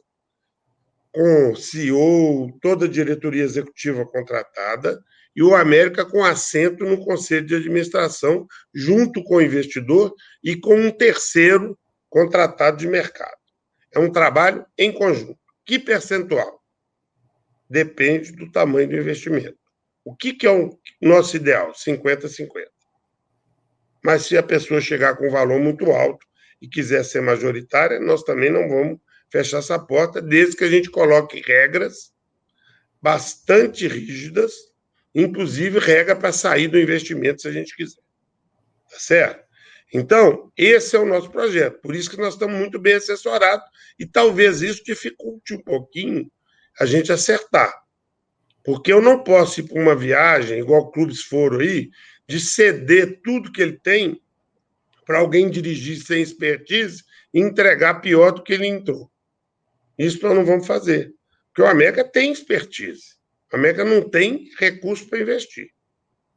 com CEO, toda a diretoria executiva contratada, e o América com assento no conselho de administração, junto com o investidor e com um terceiro contratado de mercado. É um trabalho em conjunto. Que percentual? Depende do tamanho do investimento. O que é o nosso ideal? 50-50. Mas se a pessoa chegar com um valor muito alto e quiser ser majoritária, nós também não vamos fechar essa porta, desde que a gente coloque regras bastante rígidas, inclusive regra para sair do investimento, se a gente quiser. Tá certo? Então, esse é o nosso projeto. Por isso que nós estamos muito bem assessorados e talvez isso dificulte um pouquinho a gente acertar. Porque eu não posso ir para uma viagem, igual clubes foram aí, de ceder tudo que ele tem para alguém dirigir sem expertise e entregar pior do que ele entrou. Isso nós não vamos fazer. Porque o América tem expertise. O América não tem recurso para investir.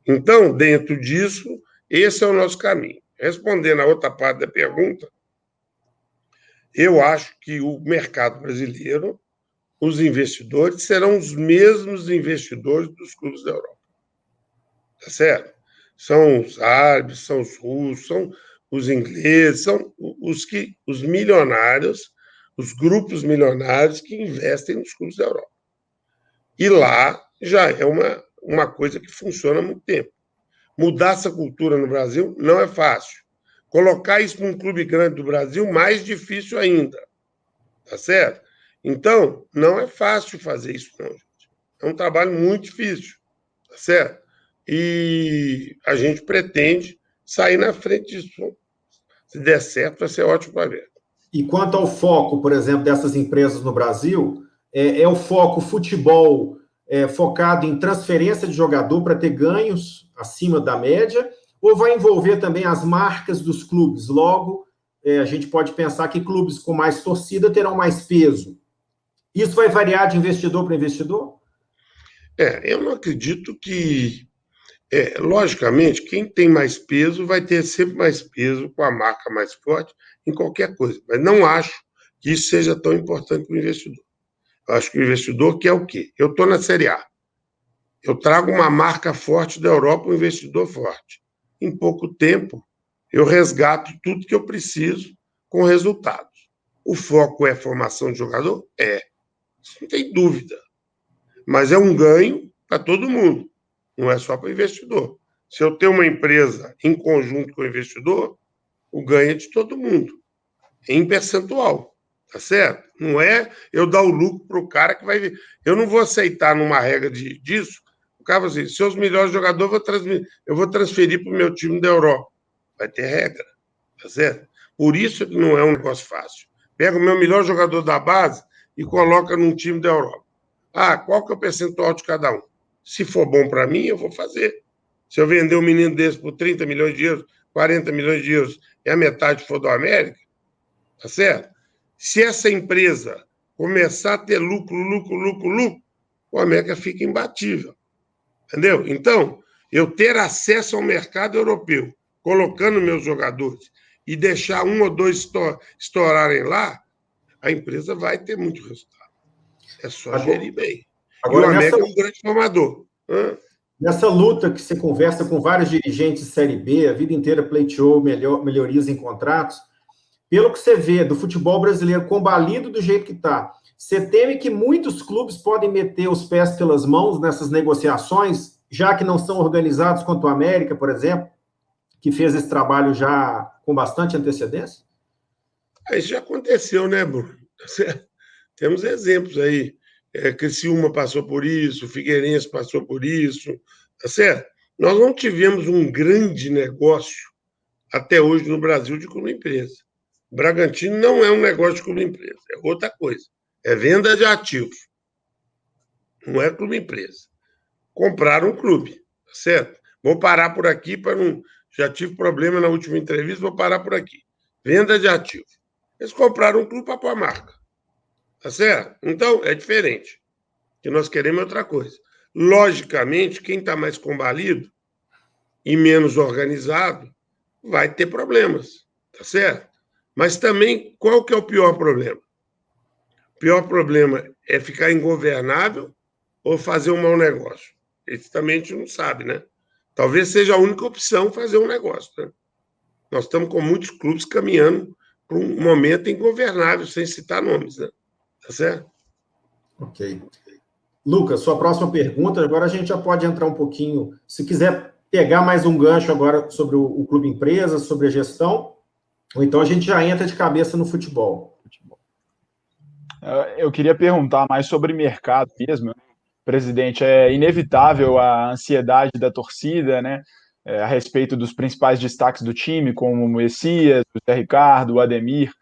Então, dentro disso, esse é o nosso caminho. Respondendo a outra parte da pergunta, eu acho que o mercado brasileiro, os investidores, serão os mesmos investidores dos clubes da Europa. Tá certo? São os árabes, são os russos, são os ingleses, são os milionários, os grupos milionários que investem nos clubes da Europa. E lá já é uma coisa que funciona há muito tempo. Mudar essa cultura no Brasil não é fácil. Colocar isso num clube grande do Brasil, mais difícil ainda. Tá certo? Então, não é fácil fazer isso, não, gente. É um trabalho muito difícil. Tá certo? E a gente pretende sair na frente disso. Se der certo, vai ser ótimo para ver. E quanto ao foco, por exemplo, dessas empresas no Brasil, é o foco futebol focado em transferência de jogador para ter ganhos acima da média, ou vai envolver também as marcas dos clubes? Logo, a gente pode pensar que clubes com mais torcida terão mais peso. Isso vai variar de investidor para investidor? Eu não acredito que... logicamente, quem tem mais peso vai ter sempre mais peso com a marca mais forte em qualquer coisa. Mas não acho que isso seja tão importante para o investidor. Eu acho que o investidor quer o quê? Eu estou na Série A. Eu trago uma marca forte da Europa, um investidor forte. Em pouco tempo, eu resgato tudo que eu preciso com resultados. O foco é formação de jogador? Isso não tem dúvida. Mas é um ganho para todo mundo. Não é só para o investidor. Se eu tenho uma empresa em conjunto com o investidor, o ganho é de todo mundo. Em percentual. Tá certo? Não é eu dar o lucro para o cara que vai... Eu não vou aceitar numa regra disso. O cara vai dizer, seus melhores jogadores eu vou transferir para o meu time da Europa. Vai ter regra. Tá certo? Por isso que não é um negócio fácil. Pega o meu melhor jogador da base e coloca num time da Europa. Qual que é o percentual de cada um? Se for bom para mim, eu vou fazer. Se eu vender um menino desse por 30 milhões de euros, 40 milhões de euros, e a metade for do América, tá certo? Se essa empresa começar a ter lucro, o América fica imbatível. Entendeu? Então, eu ter acesso ao mercado europeu, colocando meus jogadores, e deixar um ou dois estourarem lá, a empresa vai ter muito resultado. É só gerir bem. Agora, e o América é um grande formador. Nessa luta que você conversa com vários dirigentes de Série B, a vida inteira pleiteou melhorias em contratos, pelo que você vê do futebol brasileiro combalido do jeito que está, você teme que muitos clubes podem meter os pés pelas mãos nessas negociações, já que não são organizados quanto o América, por exemplo, que fez esse trabalho já com bastante antecedência? Isso já aconteceu, né, Bruno? Temos exemplos aí. Criciúma passou por isso, Figueirense passou por isso, tá certo? Nós não tivemos um grande negócio até hoje no Brasil de clube-empresa. O Bragantino não é um negócio de clube-empresa, é outra coisa. É venda de ativos. Não é clube-empresa. Compraram um clube, tá certo? Vou parar por aqui para não... Já tive problema na última entrevista, vou parar por aqui. Venda de ativos. Eles compraram um clube para pôr a marca. Tá certo? Então, é diferente. O que nós queremos é outra coisa. Logicamente, quem está mais combalido e menos organizado vai ter problemas. Tá certo? Mas também, qual que é o pior problema? O pior problema é ficar ingovernável ou fazer um mau negócio. Esse também a gente não sabe, né? Talvez seja a única opção fazer um negócio. Né? Nós estamos com muitos clubes caminhando para um momento ingovernável, sem citar nomes, né? Tá certo? Ok. Lucas, sua próxima pergunta, agora a gente já pode entrar um pouquinho, se quiser pegar mais um gancho agora sobre o Clube Empresa, sobre a gestão, ou então a gente já entra de cabeça no futebol. Eu queria perguntar mais sobre mercado mesmo. Presidente, é inevitável a ansiedade da torcida, né, a respeito dos principais destaques do time, como o Messias, o Zé Ricardo, o Ademir,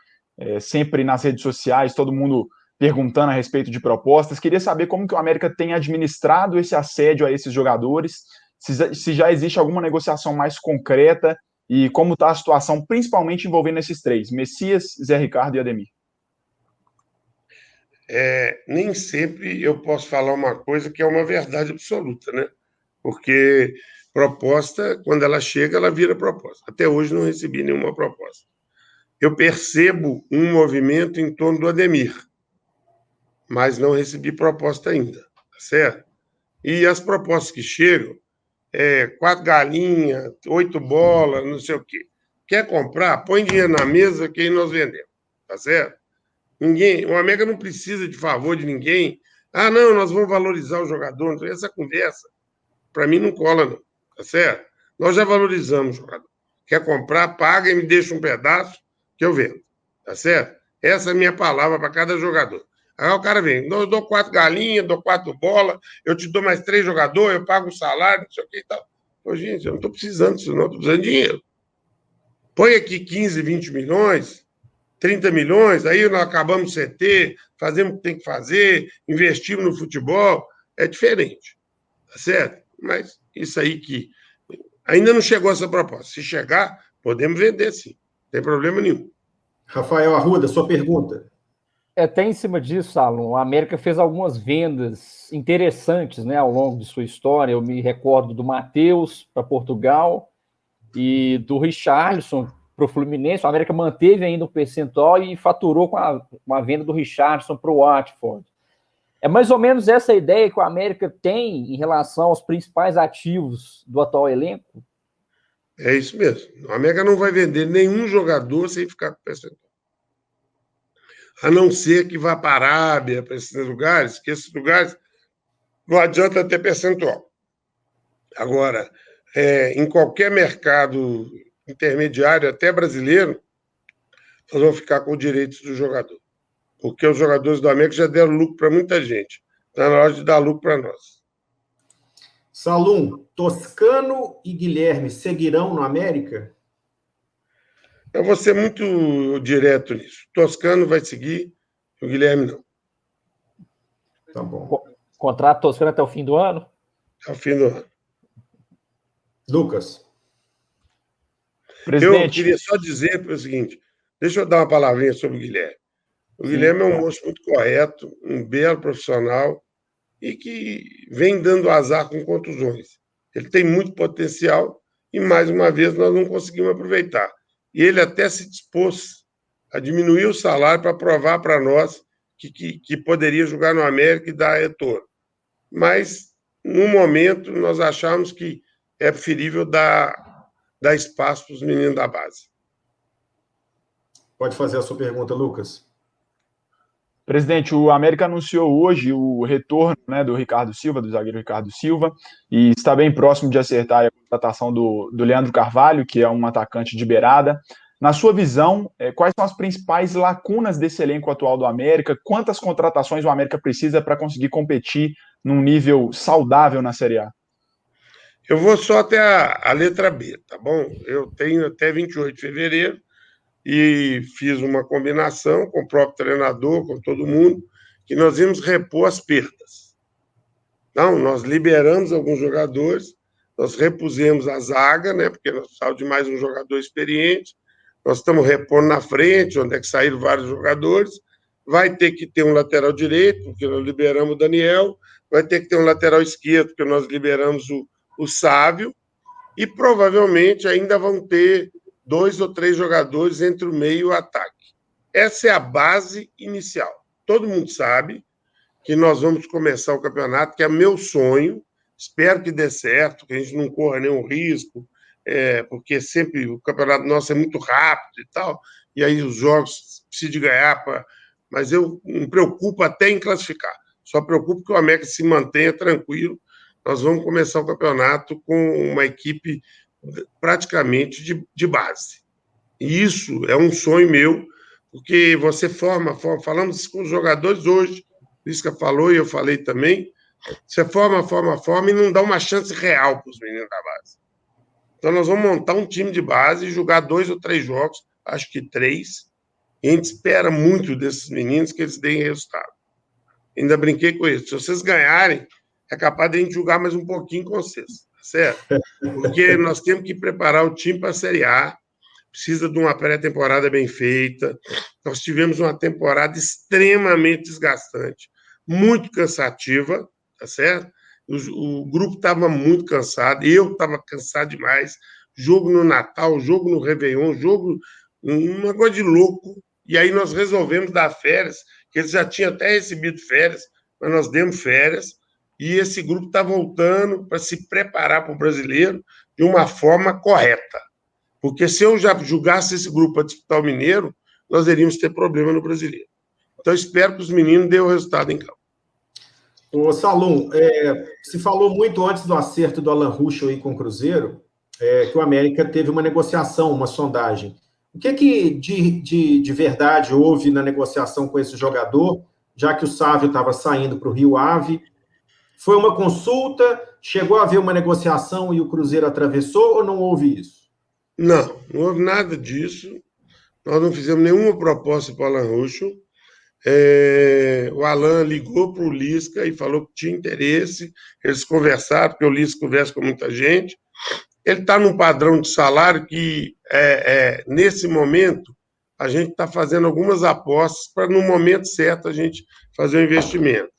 sempre nas redes sociais, todo mundo perguntando a respeito de propostas. Queria saber como que o América tem administrado esse assédio a esses jogadores, se já existe alguma negociação mais concreta e como está a situação, principalmente envolvendo esses três, Messias, Zé Ricardo e Ademir. Nem sempre eu posso falar uma coisa que é uma verdade absoluta, né? Porque proposta, quando ela chega, ela vira proposta. Até hoje não recebi nenhuma proposta. Eu percebo um movimento em torno do Ademir, mas não recebi proposta ainda, tá certo? E as propostas que chegam, 4 galinhas, 8 bolas, não sei o quê. Quer comprar? Põe dinheiro na mesa que aí nós vendemos, tá certo? O América não precisa de favor de ninguém. Ah, não, nós vamos valorizar o jogador. Então, essa conversa, para mim, não cola, não. Tá certo? Nós já valorizamos o jogador. Quer comprar, paga e me deixa um pedaço que eu vendo. Tá certo? Essa é a minha palavra para cada jogador. Aí o cara vem, eu dou 4 galinhas, dou 4 bolas, eu te dou mais 3 jogadores, eu pago o salário, não sei o que e tal. Pô, gente, eu não estou precisando disso, não, estou precisando de dinheiro. Põe aqui 15, 20 milhões, 30 milhões, aí nós acabamos o CT, fazemos o que tem que fazer, investimos no futebol, é diferente, tá certo? Mas isso aí que ainda não chegou essa proposta. Se chegar, podemos vender sim, não tem problema nenhum. Rafael Arruda, sua pergunta. Até em cima disso, Salom, a América fez algumas vendas interessantes, né, ao longo de sua história. Eu me recordo do Matheus para Portugal e do Richarlison para o Fluminense. A América manteve ainda um percentual e faturou com a venda do Richarlison para o Watford. É mais ou menos essa ideia que o América tem em relação aos principais ativos do atual elenco? É isso mesmo. A América não vai vender nenhum jogador sem ficar com percentual. A não ser que vá para a Arábia, para esses lugares, que esses lugares não adianta ter percentual. Agora, em qualquer mercado intermediário, até brasileiro, nós vamos ficar com os direitos do jogador. Porque os jogadores do América já deram lucro para muita gente. Está na hora de dar lucro para nós. Salum, Toscano e Guilherme seguirão no América? Eu vou ser muito direto nisso. Toscano vai seguir, o Guilherme não. Tá bom. Contrato Toscano até o fim do ano? Até o fim do ano. Lucas. Eu queria só dizer o seguinte, deixa eu dar uma palavrinha sobre o Guilherme. O Guilherme é um moço muito correto, um belo profissional e que vem dando azar com contusões. Ele tem muito potencial e, mais uma vez, nós não conseguimos aproveitar. E ele até se dispôs a diminuir o salário para provar para nós que poderia jogar no América e dar retorno. Mas, no momento, nós achamos que é preferível dar espaço para os meninos da base. Pode fazer a sua pergunta, Lucas. Presidente, o América anunciou hoje o retorno, né, do Ricardo Silva, do zagueiro Ricardo Silva, e está bem próximo de acertar a contratação do Leandro Carvalho, que é um atacante de beirada. Na sua visão, quais são as principais lacunas desse elenco atual do América? Quantas contratações o América precisa para conseguir competir num nível saudável na Série A? Eu vou só até a letra B, tá bom? Eu tenho até 28 de fevereiro e fiz uma combinação com o próprio treinador, com todo mundo, que nós íamos repor as perdas. Então, nós liberamos alguns jogadores, nós repusemos a zaga, né, porque nós precisávamos de mais um jogador experiente, nós estamos repondo na frente, onde é que saíram vários jogadores, vai ter que ter um lateral direito, porque nós liberamos o Daniel, vai ter que ter um lateral esquerdo, porque nós liberamos o Sávio, e provavelmente ainda vão ter 2 ou 3 jogadores entre o meio e o ataque. Essa é a base inicial. Todo mundo sabe que nós vamos começar o campeonato, que é meu sonho, espero que dê certo, que a gente não corra nenhum risco, porque sempre o campeonato nosso é muito rápido e tal, e aí os jogos precisam de ganhar, mas eu me preocupo até em classificar, só preocupo que o América se mantenha tranquilo. Nós vamos começar o campeonato com uma equipe praticamente de base. E isso é um sonho meu, porque você falamos com os jogadores hoje, o Lisca falou e eu falei também, você forma e não dá uma chance real para os meninos da base. Então nós vamos montar um time de base e jogar 2 ou 3 jogos, acho que 3, e a gente espera muito desses meninos que eles deem resultado. Ainda brinquei com isso, se vocês ganharem, é capaz de a gente jogar mais um pouquinho com vocês, tá certo? Porque nós temos que preparar o time para a Série A, precisa de uma pré-temporada bem feita. Nós tivemos uma temporada extremamente desgastante, muito cansativa, tá certo? O grupo estava muito cansado, eu estava cansado demais. Jogo no Natal, jogo no Réveillon, jogo uma coisa de louco. E aí nós resolvemos dar férias, que eles já tinham até recebido férias, mas nós demos férias. E esse grupo está voltando para se preparar para o brasileiro de uma forma correta. Porque se eu já julgasse esse grupo para disputar o Mineiro, nós iríamos ter problema no brasileiro. Então, espero que os meninos dêem o resultado em campo. Ô, Salum, se falou muito antes do acerto do Alan Ruschel aí com o Cruzeiro, que o América teve uma negociação, uma sondagem. O que de verdade houve na negociação com esse jogador, já que o Sávio estava saindo para o Rio Ave? Foi uma consulta? Chegou a haver uma negociação e o Cruzeiro atravessou ou não houve isso? Não houve nada disso. Nós não fizemos nenhuma proposta para o Alan Ruschel. O Alan ligou para o Lisca e falou que tinha interesse. Eles conversaram, porque o Lisca conversa com muita gente. Ele está num padrão de salário que, nesse momento, a gente está fazendo algumas apostas para, no momento certo, a gente fazer o investimento.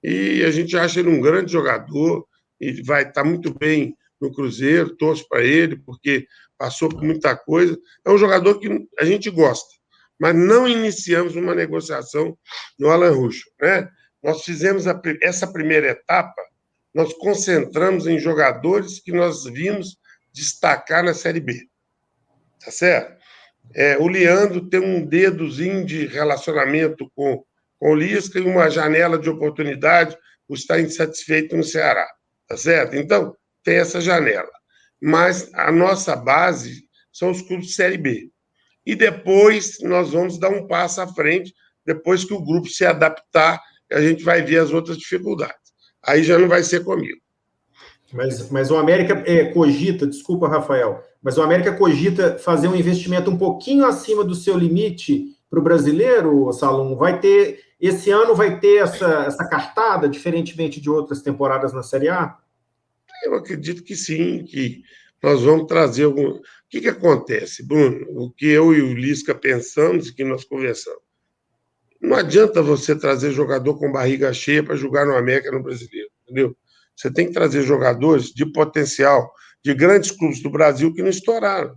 E a gente acha ele um grande jogador e vai estar muito bem no Cruzeiro, torço para ele, porque passou por muita coisa. É um jogador que a gente gosta, mas não iniciamos uma negociação no Alan Ruschel, né? Nós fizemos essa primeira etapa, nós concentramos em jogadores que nós vimos destacar na Série B, tá certo? O Leandro tem um dedozinho de relacionamento com o Lisca e uma janela de oportunidade por estar insatisfeito no Ceará, tá certo? Então, tem essa janela. Mas a nossa base são os clubes de Série B. E depois nós vamos dar um passo à frente, depois que o grupo se adaptar, a gente vai ver as outras dificuldades. Aí já não vai ser comigo. Mas o América cogita, desculpa, Rafael, mas o América cogita fazer um investimento um pouquinho acima do seu limite para o brasileiro, Salum? Esse ano vai ter essa cartada, diferentemente de outras temporadas na Série A? Eu acredito que sim, que nós vamos trazer algum... O que acontece, Bruno? O que eu e o Lisca pensamos e que nós conversamos. Não adianta você trazer jogador com barriga cheia para jogar no América no Brasileiro, entendeu? Você tem que trazer jogadores de potencial, de grandes clubes do Brasil que não estouraram.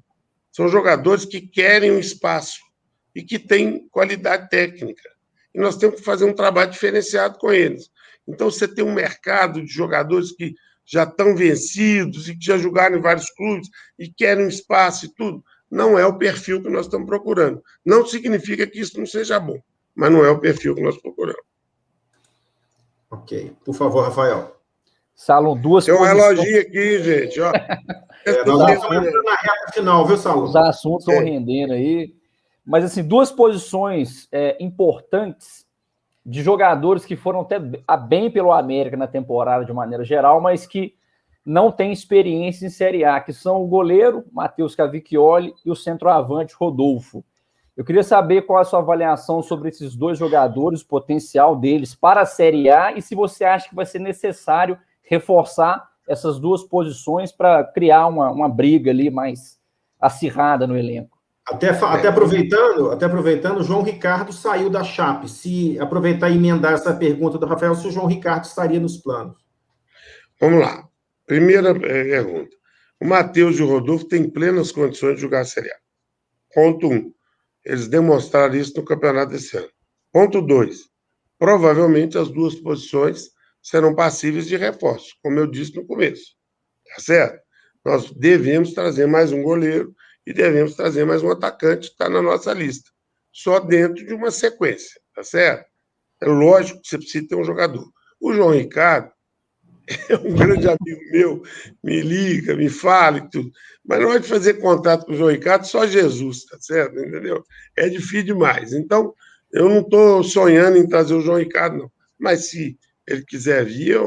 São jogadores que querem um espaço e que têm qualidade técnica. E nós temos que fazer um trabalho diferenciado com eles. Então, você tem um mercado de jogadores que já estão vencidos e que já jogaram em vários clubes e querem um espaço e tudo. Não é o perfil que nós estamos procurando. Não significa que isso não seja bom, mas não é o perfil que nós procuramos. Ok. Por favor, Rafael. Salum, duas Tem um reloginho aqui, gente. Ó. Nós estamos na reta final, viu, Salum? Os assuntos estão rendendo aí. Mas, assim, duas posições importantes de jogadores que foram até bem pelo América na temporada de maneira geral, mas que não têm experiência em Série A, que são o goleiro, Matheus Cavicchioli, e o centroavante, Rodolfo. Eu queria saber qual é a sua avaliação sobre esses dois jogadores, o potencial deles para a Série A, e se você acha que vai ser necessário reforçar essas duas posições para criar uma briga ali mais acirrada no elenco. Até aproveitando, o João Ricardo saiu da Chape. Se aproveitar e emendar essa pergunta do Rafael, se o João Ricardo estaria nos planos. Vamos lá. Primeira pergunta. O Matheus e o Rodolfo têm plenas condições de jogar a Série A. Ponto 1. Eles demonstraram isso no campeonato desse ano. Ponto 2. Provavelmente as duas posições serão passíveis de reforço, como eu disse no começo. Tá certo? Nós devemos trazer mais um goleiro e devemos trazer mais um atacante que está na nossa lista. Só dentro de uma sequência, tá certo? É lógico que você precisa ter um jogador. O João Ricardo é um grande amigo meu, me liga, me fala e tudo. Mas na hora de fazer contato com o João Ricardo, só Jesus, tá certo? Entendeu? É difícil demais. Então, eu não estou sonhando em trazer o João Ricardo, não. Mas se ele quiser vir,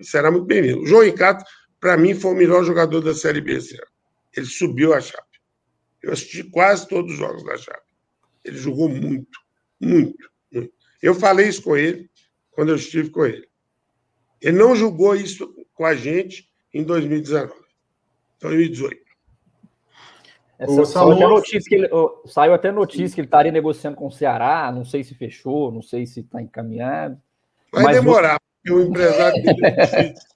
será muito bem-vindo. O João Ricardo, para mim, foi o melhor jogador da Série B esse ano. Ele subiu a Chape. Eu assisti quase todos os jogos da Chape. Ele jogou muito, muito, muito. Eu falei isso com ele quando eu estive com ele. Ele não julgou isso com a gente em 2019, 2018. Saiu até notícia que ele estaria negociando com o Ceará, não sei se fechou, não sei se está encaminhado. Vai demorar, porque o empresário dele é difícil.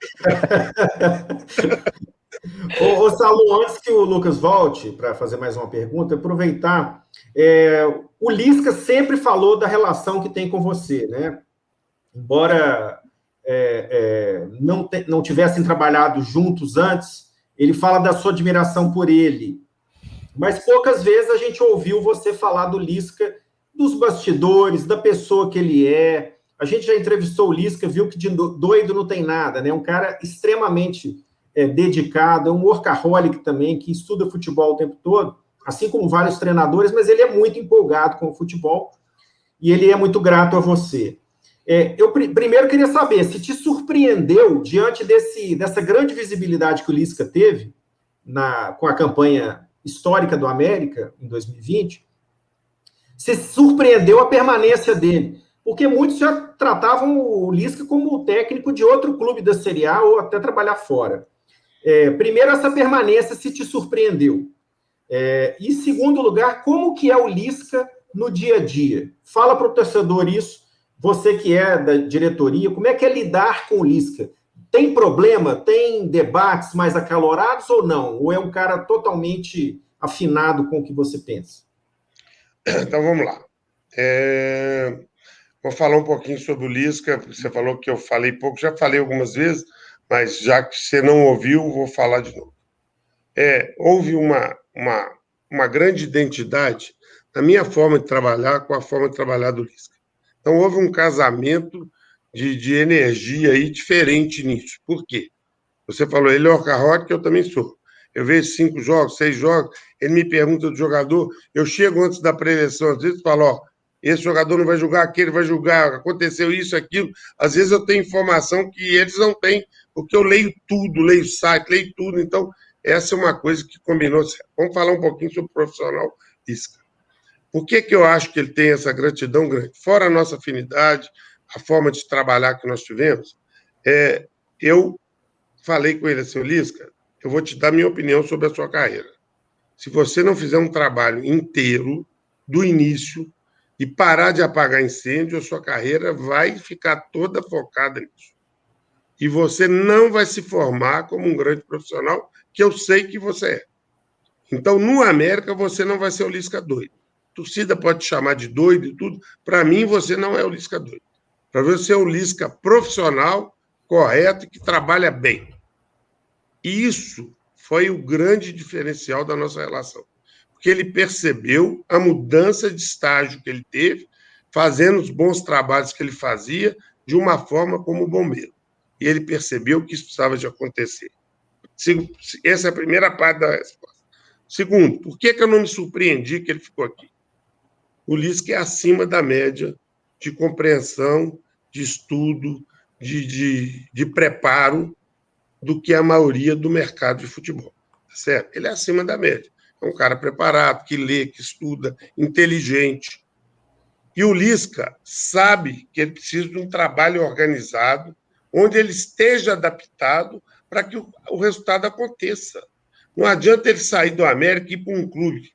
Ô, Salum, antes que o Lucas volte para fazer mais uma pergunta, aproveitar, o Lisca sempre falou da relação que tem com você, né? Embora não tivessem trabalhado juntos antes, ele fala da sua admiração por ele. Mas poucas vezes a gente ouviu você falar do Lisca, dos bastidores, da pessoa que ele é. A gente já entrevistou o Lisca, viu que de doido não tem nada, né? Um cara extremamente dedicado, um workaholic também, que estuda futebol o tempo todo, assim como vários treinadores, mas ele é muito empolgado com o futebol e ele é muito grato a você. Eu primeiro queria saber se te surpreendeu, diante dessa grande visibilidade que o Lisca teve com a campanha histórica do América, em 2020, se surpreendeu a permanência dele, porque muitos já tratavam o Lisca como o técnico de outro clube da Série A ou até trabalhar fora. Primeiro, essa permanência se te surpreendeu. E, segundo lugar, como que é o Lisca no dia a dia? Fala para o torcedor isso, você que é da diretoria, como é que é lidar com o Lisca? Tem problema? Tem debates mais acalorados ou não? Ou é um cara totalmente afinado com o que você pensa? Então, vamos lá. Vou falar um pouquinho sobre o Lisca. Você falou que eu falei pouco, já falei algumas vezes, mas já que você não ouviu, vou falar de novo. Houve uma grande identidade na minha forma de trabalhar com a forma de trabalhar do Lisca. Então, houve um casamento de energia aí diferente nisso. Por quê? Você falou, ele é workaholic, eu também sou. Eu vejo 5 jogos, 6 jogos, ele me pergunta do jogador, eu chego antes da preleção, às vezes falo, esse jogador não vai jogar, aquele vai jogar, aconteceu isso, aquilo. Às vezes eu tenho informação que eles não têm, porque eu leio tudo, leio site, leio tudo. Então, essa é uma coisa que combinou. Vamos falar um pouquinho sobre o profissional Lisca. Por que eu acho que ele tem essa gratidão grande? Fora a nossa afinidade, a forma de trabalhar que nós tivemos, eu falei com ele assim, Lisca, eu vou te dar minha opinião sobre a sua carreira. Se você não fizer um trabalho inteiro, do início, e parar de apagar incêndio, a sua carreira vai ficar toda focada nisso. E você não vai se formar como um grande profissional, que eu sei que você é. Então, no América, você não vai ser o Lisca doido. A torcida pode te chamar de doido e tudo. Para mim, você não é o Lisca doido. Para você é o Lisca profissional, correto e que trabalha bem. E isso foi o grande diferencial da nossa relação. Porque ele percebeu a mudança de estágio que ele teve, fazendo os bons trabalhos que ele fazia, de uma forma como bombeiro. E ele percebeu que isso precisava de acontecer. Essa é a primeira parte da resposta. Segundo, por que eu não me surpreendi que ele ficou aqui? O Lisca é acima da média de compreensão, de estudo, de preparo do que a maioria do mercado de futebol. Certo? Ele é acima da média. É um cara preparado, que lê, que estuda, inteligente. E o Lisca sabe que ele precisa de um trabalho organizado, onde ele esteja adaptado para que o resultado aconteça. Não adianta ele sair do América e ir para um clube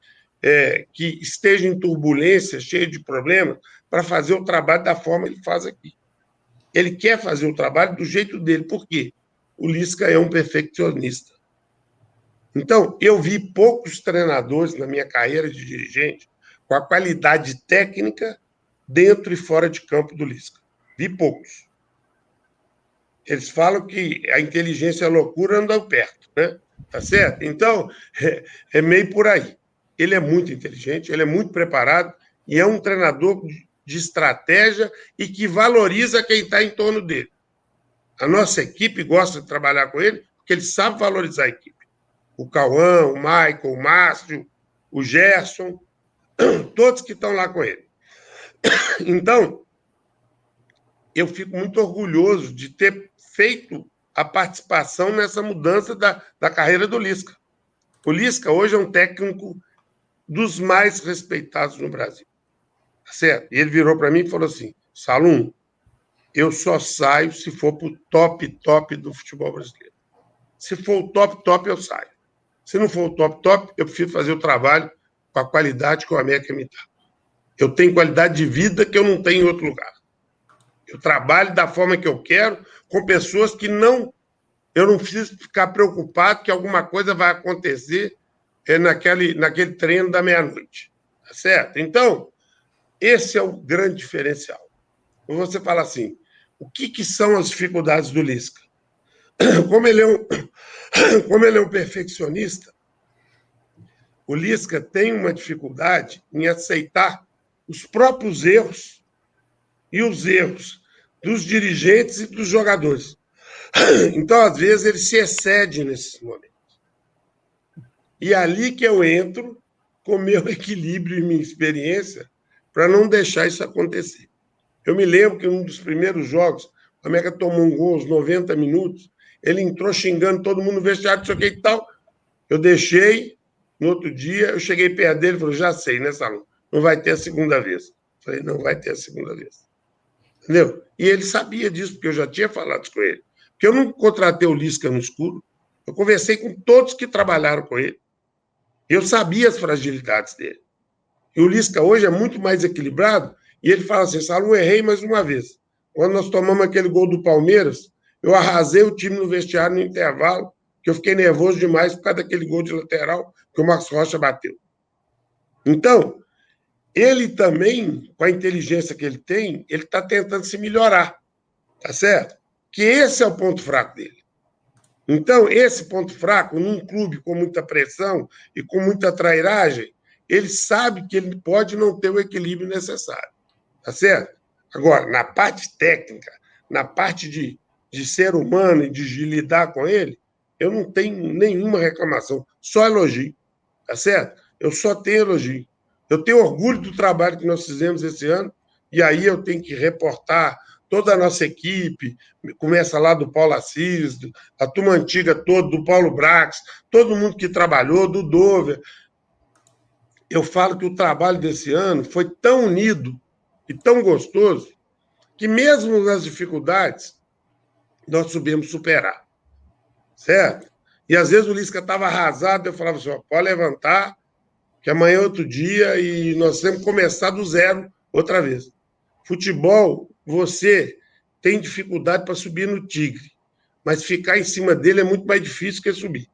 que esteja em turbulência, cheio de problemas, para fazer o trabalho da forma que ele faz aqui. Ele quer fazer o trabalho do jeito dele. Por quê? O Lisca é um perfeccionista. Então, eu vi poucos treinadores na minha carreira de dirigente com a qualidade técnica dentro e fora de campo do Lisca. Vi poucos. Eles falam que a inteligência e a loucura andam perto, né? Tá certo? Então, é meio por aí. Ele é muito inteligente, ele é muito preparado e é um treinador de estratégia e que valoriza quem está em torno dele. A nossa equipe gosta de trabalhar com ele porque ele sabe valorizar a equipe. O Cauã, o Michael, o Márcio, o Gerson, todos que estão lá com ele. Então, eu fico muito orgulhoso de ter feito a participação nessa mudança da carreira do Lisca. O Lisca hoje é um técnico dos mais respeitados no Brasil. Certo? E ele virou para mim e falou assim, Salum, eu só saio se for para o top do futebol brasileiro. Se for o top, eu saio. Se não for o top, eu prefiro fazer o trabalho com a qualidade que o América me dá. Eu tenho qualidade de vida que eu não tenho em outro lugar. Eu trabalho da forma que eu quero, com pessoas que não... Eu não preciso ficar preocupado que alguma coisa vai acontecer naquele treino da meia-noite. Tá certo? Então, esse é o grande diferencial. Quando você fala assim, o que são as dificuldades do Lisca? Como ele é um perfeccionista, o Lisca tem uma dificuldade em aceitar os próprios erros e os erros dos dirigentes e dos jogadores. Então, às vezes, ele se excede nesses momentos. E é ali que eu entro com meu equilíbrio e minha experiência para não deixar isso acontecer. Eu me lembro que em um dos primeiros jogos, o América tomou um gol aos 90 minutos, ele entrou xingando todo mundo no vestiário, não sei o que e tal. Eu deixei, no outro dia, eu cheguei perto dele e falei, já sei, né, Salão? Não vai ter a segunda vez. Falei, não vai ter a segunda vez. Entendeu? E ele sabia disso, porque eu já tinha falado com ele. Porque eu não contratei o Lisca no escuro, eu conversei com todos que trabalharam com ele. Eu sabia as fragilidades dele. E o Lisca hoje é muito mais equilibrado, e ele fala assim, Salão, errei mais uma vez. Quando nós tomamos aquele gol do Palmeiras, eu arrasei o time no vestiário no intervalo, que eu fiquei nervoso demais por causa daquele gol de lateral que o Marcos Rocha bateu. Então, ele também, com a inteligência que ele tem, ele está tentando se melhorar, tá certo? Que esse é o ponto fraco dele. Então, esse ponto fraco, num clube com muita pressão e com muita trairagem, ele sabe que ele pode não ter o equilíbrio necessário, tá certo? Agora, na parte técnica, na parte de ser humano e de lidar com ele, eu não tenho nenhuma reclamação, só elogio, tá certo? Eu só tenho elogio. Eu tenho orgulho do trabalho que nós fizemos esse ano, e aí eu tenho que reportar toda a nossa equipe, começa lá do Paulo Assis, a turma antiga toda, do Paulo Brax, todo mundo que trabalhou, do Dover. Eu falo que o trabalho desse ano foi tão unido e tão gostoso que mesmo nas dificuldades, nós soubemos superar, certo? E às vezes o Lisca estava arrasado, eu falava assim, ó, pode levantar, que amanhã é outro dia e nós temos que começar do zero outra vez. Futebol, você tem dificuldade para subir no Tigre, mas ficar em cima dele é muito mais difícil que subir,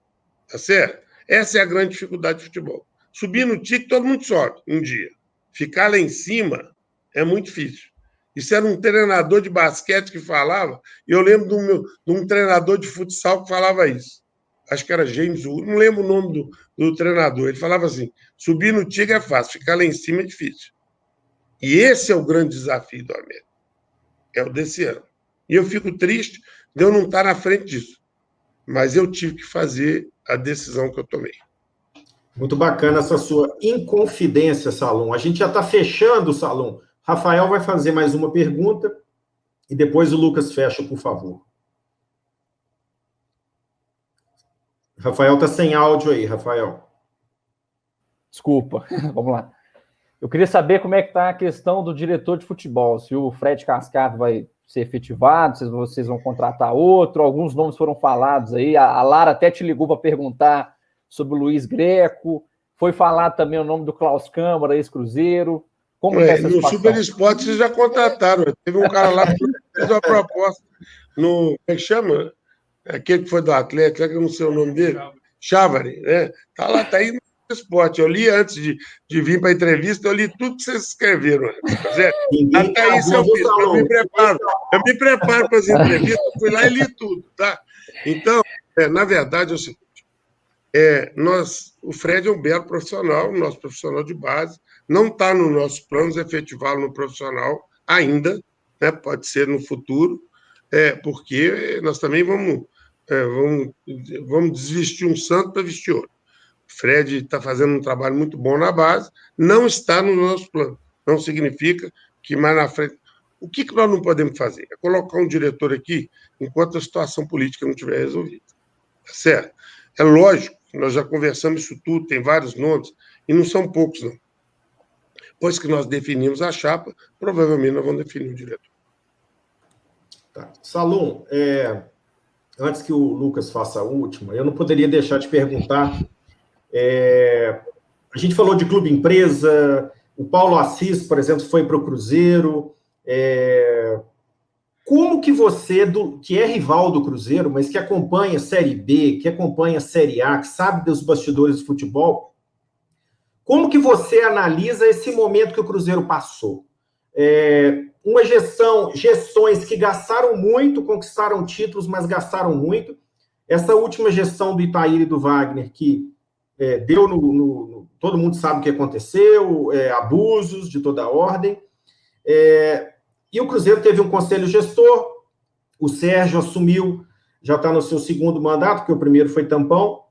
tá certo? Essa é a grande dificuldade do futebol. Subir no Tigre, todo mundo sobe um dia. Ficar lá em cima é muito difícil. Isso era um treinador de basquete que falava, e eu lembro de um treinador de futsal que falava isso. Acho que era James Wood, não lembro o nome do treinador. Ele falava assim, subir no Tigre é fácil, ficar lá em cima é difícil. E esse é o grande desafio do América. É o desse ano. E eu fico triste de eu não estar na frente disso. Mas eu tive que fazer a decisão que eu tomei. Muito bacana essa sua inconfidência, Salom. A gente já está fechando o Salom. Rafael vai fazer mais uma pergunta e depois o Lucas fecha, por favor. Rafael está sem áudio aí, Rafael. Desculpa, vamos lá. Eu queria saber como é que está a questão do diretor de futebol, se o Fred Cascato vai ser efetivado, se vocês vão contratar outro, alguns nomes foram falados aí, a Lara até te ligou para perguntar sobre o Luiz Greco, foi falado também o nome do Klaus Câmara, ex-Cruzeiro. Como é essa situação? No Super Esporte vocês já contrataram, teve um cara lá que fez uma proposta, como é que chama? Aquele que foi do Atlético, que eu não sei o nome dele, Chávari, né? Tá aí no Esporte. Eu li antes de vir para a entrevista, eu li tudo que vocês escreveram. Até isso eu fiz, eu me preparo para as entrevistas, eu fui lá e li tudo, tá? Então, na verdade, é o seguinte, o Fred é um belo profissional, nosso profissional de base, não está nos nossos planos efetivá-lo no profissional ainda, né? Pode ser no futuro, porque nós também vamos desvestir um santo para vestir outro. O Fred está fazendo um trabalho muito bom na base, não está no nosso plano. Não significa que mais na frente... O que nós não podemos fazer? É colocar um diretor aqui enquanto a situação política não estiver resolvida. Tá certo? É lógico, nós já conversamos isso tudo, tem vários nomes, e não são poucos, não. Depois que nós definimos a chapa, provavelmente nós vamos definir o diretor. Tá. Salom, antes que o Lucas faça a última, eu não poderia deixar de perguntar. A gente falou de clube empresa, o Paulo Assis, por exemplo, foi para o Cruzeiro. Como que você, que é rival do Cruzeiro, mas que acompanha a Série B, que acompanha a Série A, que sabe dos bastidores do futebol, como que você analisa esse momento que o Cruzeiro passou? Gestões que gastaram muito, conquistaram títulos, mas gastaram muito. Essa última gestão do Itaíra e do Wagner, que deu todo mundo sabe o que aconteceu, abusos de toda ordem. E o Cruzeiro teve um conselho gestor, o Sérgio assumiu, já está no seu segundo mandato, porque o primeiro foi tampão.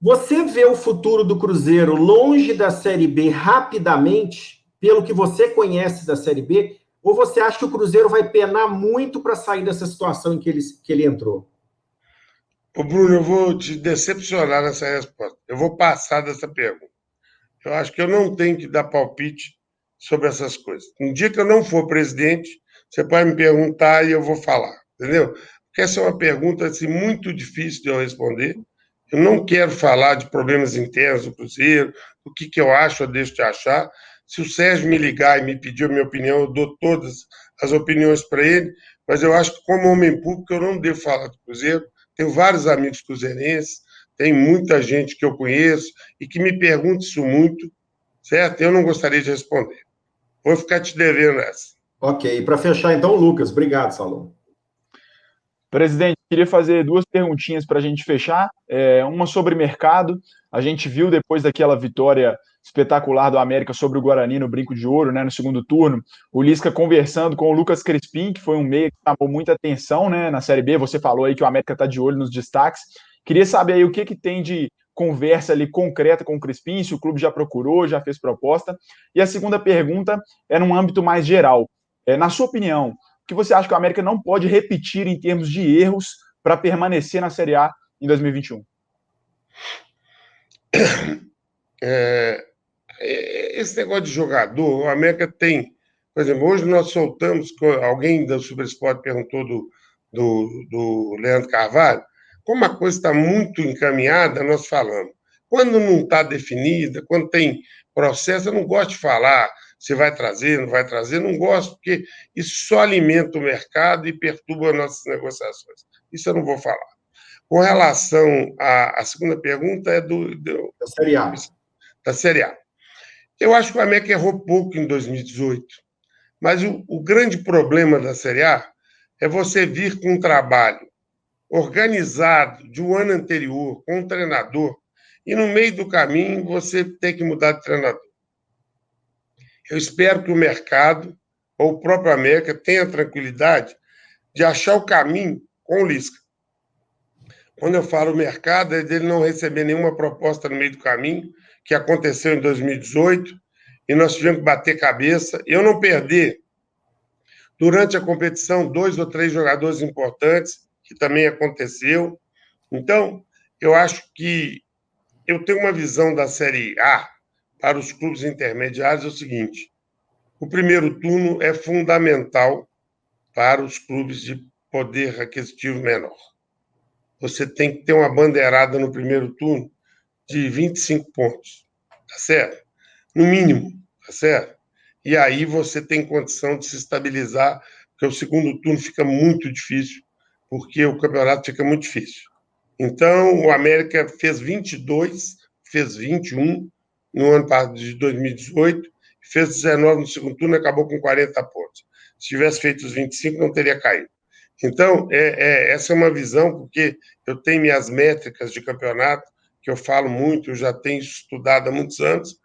Você vê o futuro do Cruzeiro longe da Série B rapidamente, pelo que você conhece da Série B, ou você acha que o Cruzeiro vai penar muito para sair dessa situação em que ele entrou? Ô Bruno, eu vou te decepcionar nessa resposta. Eu vou passar dessa pergunta. Eu acho que eu não tenho que dar palpite sobre essas coisas. Um dia que eu não for presidente, você pode me perguntar e eu vou falar, entendeu? Porque essa é uma pergunta assim, muito difícil de eu responder. Eu não quero falar de problemas internos do Cruzeiro, do que eu acho ou deixo de achar. Se o Sérgio me ligar e me pedir a minha opinião, eu dou todas as opiniões para ele, mas eu acho que, como homem público, eu não devo falar do Cruzeiro. Tenho vários amigos cruzeirenses, tem muita gente que eu conheço e que me pergunta isso muito, certo? Eu não gostaria de responder. Vou ficar te devendo essa. Ok, para fechar então, Lucas. Obrigado, Salom. Presidente, queria fazer duas perguntinhas para a gente fechar. Uma sobre mercado. A gente viu depois daquela vitória espetacular do América sobre o Guarani no Brinco de Ouro, né, no segundo turno, o Lisca conversando com o Lucas Crispim, que foi um meia que chamou muita atenção, né, na Série B. Você falou aí que o América está de olho nos destaques. Queria saber aí o que tem de conversa ali concreta com o Crispim, se o clube já procurou, já fez proposta. E a segunda pergunta é num âmbito mais geral. Na sua opinião, o que você acha que o América não pode repetir em termos de erros para permanecer na Série A em 2021? Esse negócio de jogador, o América tem... Por exemplo, hoje nós soltamos, alguém da Super Sport perguntou do Leandro Carvalho, como a coisa está muito encaminhada, nós falamos. Quando não está definida, quando tem processo, eu não gosto de falar se vai trazer, não vai trazer, não gosto, porque isso só alimenta o mercado e perturba as nossas negociações. Isso eu não vou falar. Com relação à segunda pergunta, é da Série A. Da Série A. Eu acho que o América errou pouco em 2018, mas o grande problema da Série A é você vir com um trabalho organizado de um ano anterior, com um treinador, e no meio do caminho você ter que mudar de treinador. Eu espero que o mercado, ou o próprio América, tenha a tranquilidade de achar o caminho com o Lisca. Quando eu falo mercado, é dele não receber nenhuma proposta no meio do caminho, que aconteceu em 2018, e nós tivemos que bater cabeça. Eu não perder, durante a competição, 2 ou 3 jogadores importantes, que também aconteceu. Então, eu acho que eu tenho uma visão da Série A para os clubes intermediários, é o seguinte: o primeiro turno é fundamental para os clubes de poder aquisitivo menor. Você tem que ter uma bandeirada no primeiro turno de 25 pontos, tá certo? No mínimo, tá certo? E aí você tem condição de se estabilizar, porque o segundo turno fica muito difícil, porque o campeonato fica muito difícil. Então, o América fez 22, fez 21 no ano de 2018, fez 19 no segundo turno e acabou com 40 pontos. Se tivesse feito os 25, não teria caído. Então, essa é uma visão, porque eu tenho minhas métricas de campeonato, que eu falo muito, eu já tenho estudado há muitos anos,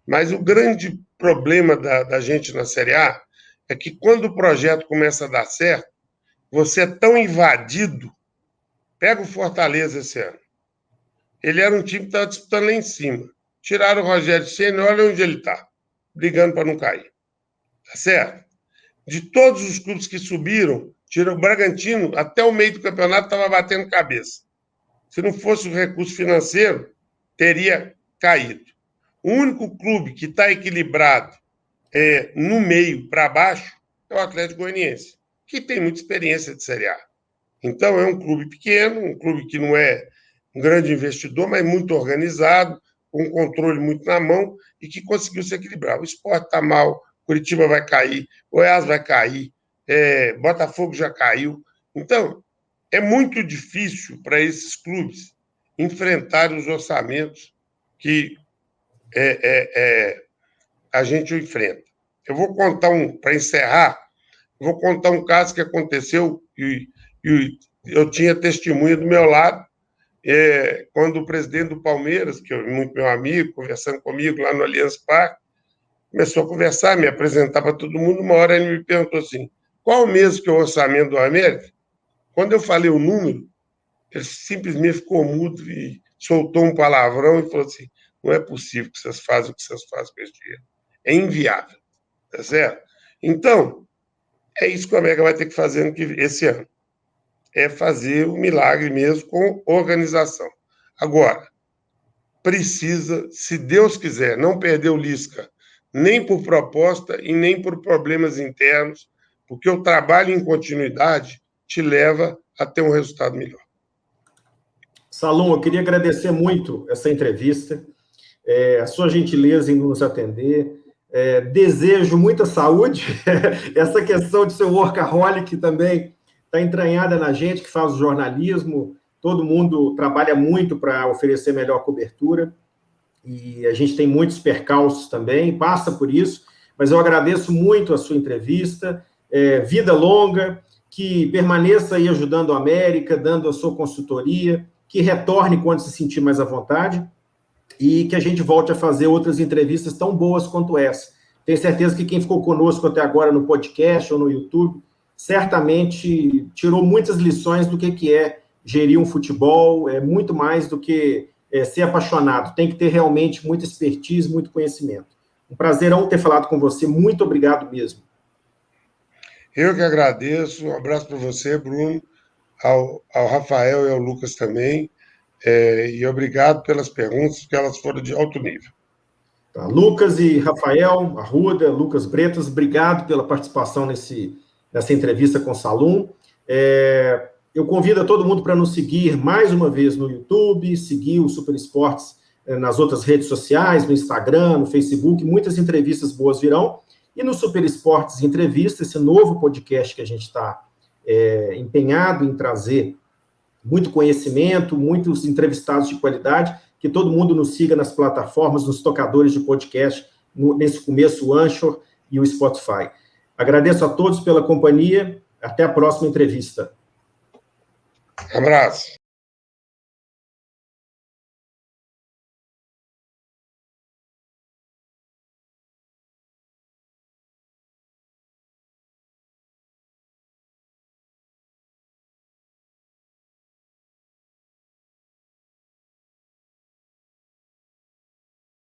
mas o grande problema da gente na Série A é que quando o projeto começa a dar certo, você é tão invadido. Pega o Fortaleza esse ano. Ele era um time que estava disputando lá em cima. Tiraram o Rogério Ceni, olha onde ele está, brigando para não cair. Tá certo? De todos os clubes que subiram, tira o Bragantino, até o meio do campeonato estava batendo cabeça. Se não fosse o recurso financeiro, teria caído. O único clube que está equilibrado no meio para baixo é o Atlético Goianiense, que tem muita experiência de Série A. Então, é um clube pequeno, um clube que não é um grande investidor, mas muito organizado, com um controle muito na mão e que conseguiu se equilibrar. O Sport está mal, Curitiba vai cair, Goiás vai cair, Botafogo já caiu. Então, é muito difícil para esses clubes enfrentarem os orçamentos que a gente enfrenta. Eu vou contar para encerrar, vou contar um caso que aconteceu e eu tinha testemunha do meu lado, quando o presidente do Palmeiras, que é muito meu amigo, conversando comigo lá no Allianz Parque, começou a conversar, me apresentar para todo mundo. Uma hora ele me perguntou assim: qual mesmo que é o orçamento do América? Quando eu falei o número, ele simplesmente ficou mudo e soltou um palavrão e falou assim: não é possível que vocês façam o que vocês fazem com esse dinheiro. É inviável, tá certo? Então, é isso que o América vai ter que fazer esse ano. É fazer o milagre mesmo com organização. Agora, precisa, se Deus quiser, não perder o Lisca, nem por proposta e nem por problemas internos, porque o trabalho em continuidade te leva a ter um resultado melhor. Salum, eu queria agradecer muito essa entrevista, a sua gentileza em nos atender. Desejo muita saúde. Essa questão de ser workaholic também está entranhada na gente, que faz o jornalismo. Todo mundo trabalha muito para oferecer melhor cobertura, e a gente tem muitos percalços também, passa por isso, mas eu agradeço muito a sua entrevista. Vida longa, que permaneça aí ajudando a América, dando a sua consultoria, que retorne quando se sentir mais à vontade, e que a gente volte a fazer outras entrevistas tão boas quanto essa. Tenho certeza que quem ficou conosco até agora no podcast ou no YouTube, certamente tirou muitas lições do que é gerir um futebol, muito mais do que ser apaixonado. Tem que ter realmente muita expertise, muito conhecimento. Um prazerão ter falado com você. Muito obrigado mesmo. Eu que agradeço. Um abraço para você, Bruno, ao Rafael e ao Lucas também. E obrigado pelas perguntas, porque elas foram de alto nível. Tá. Lucas e Rafael Arruda, Lucas Bretas, obrigado pela participação nessa entrevista com o Salum. Eu convido a todo mundo para nos seguir mais uma vez no YouTube, seguir o Super Esportes nas outras redes sociais, no Instagram, no Facebook. Muitas entrevistas boas virão. E no Super Esportes Entrevista, esse novo podcast que a gente está empenhado em trazer muito conhecimento, muitos entrevistados de qualidade, que todo mundo nos siga nas plataformas, nos tocadores de podcast, nesse começo o Anchor e o Spotify. Agradeço a todos pela companhia, até a próxima entrevista. Abraço.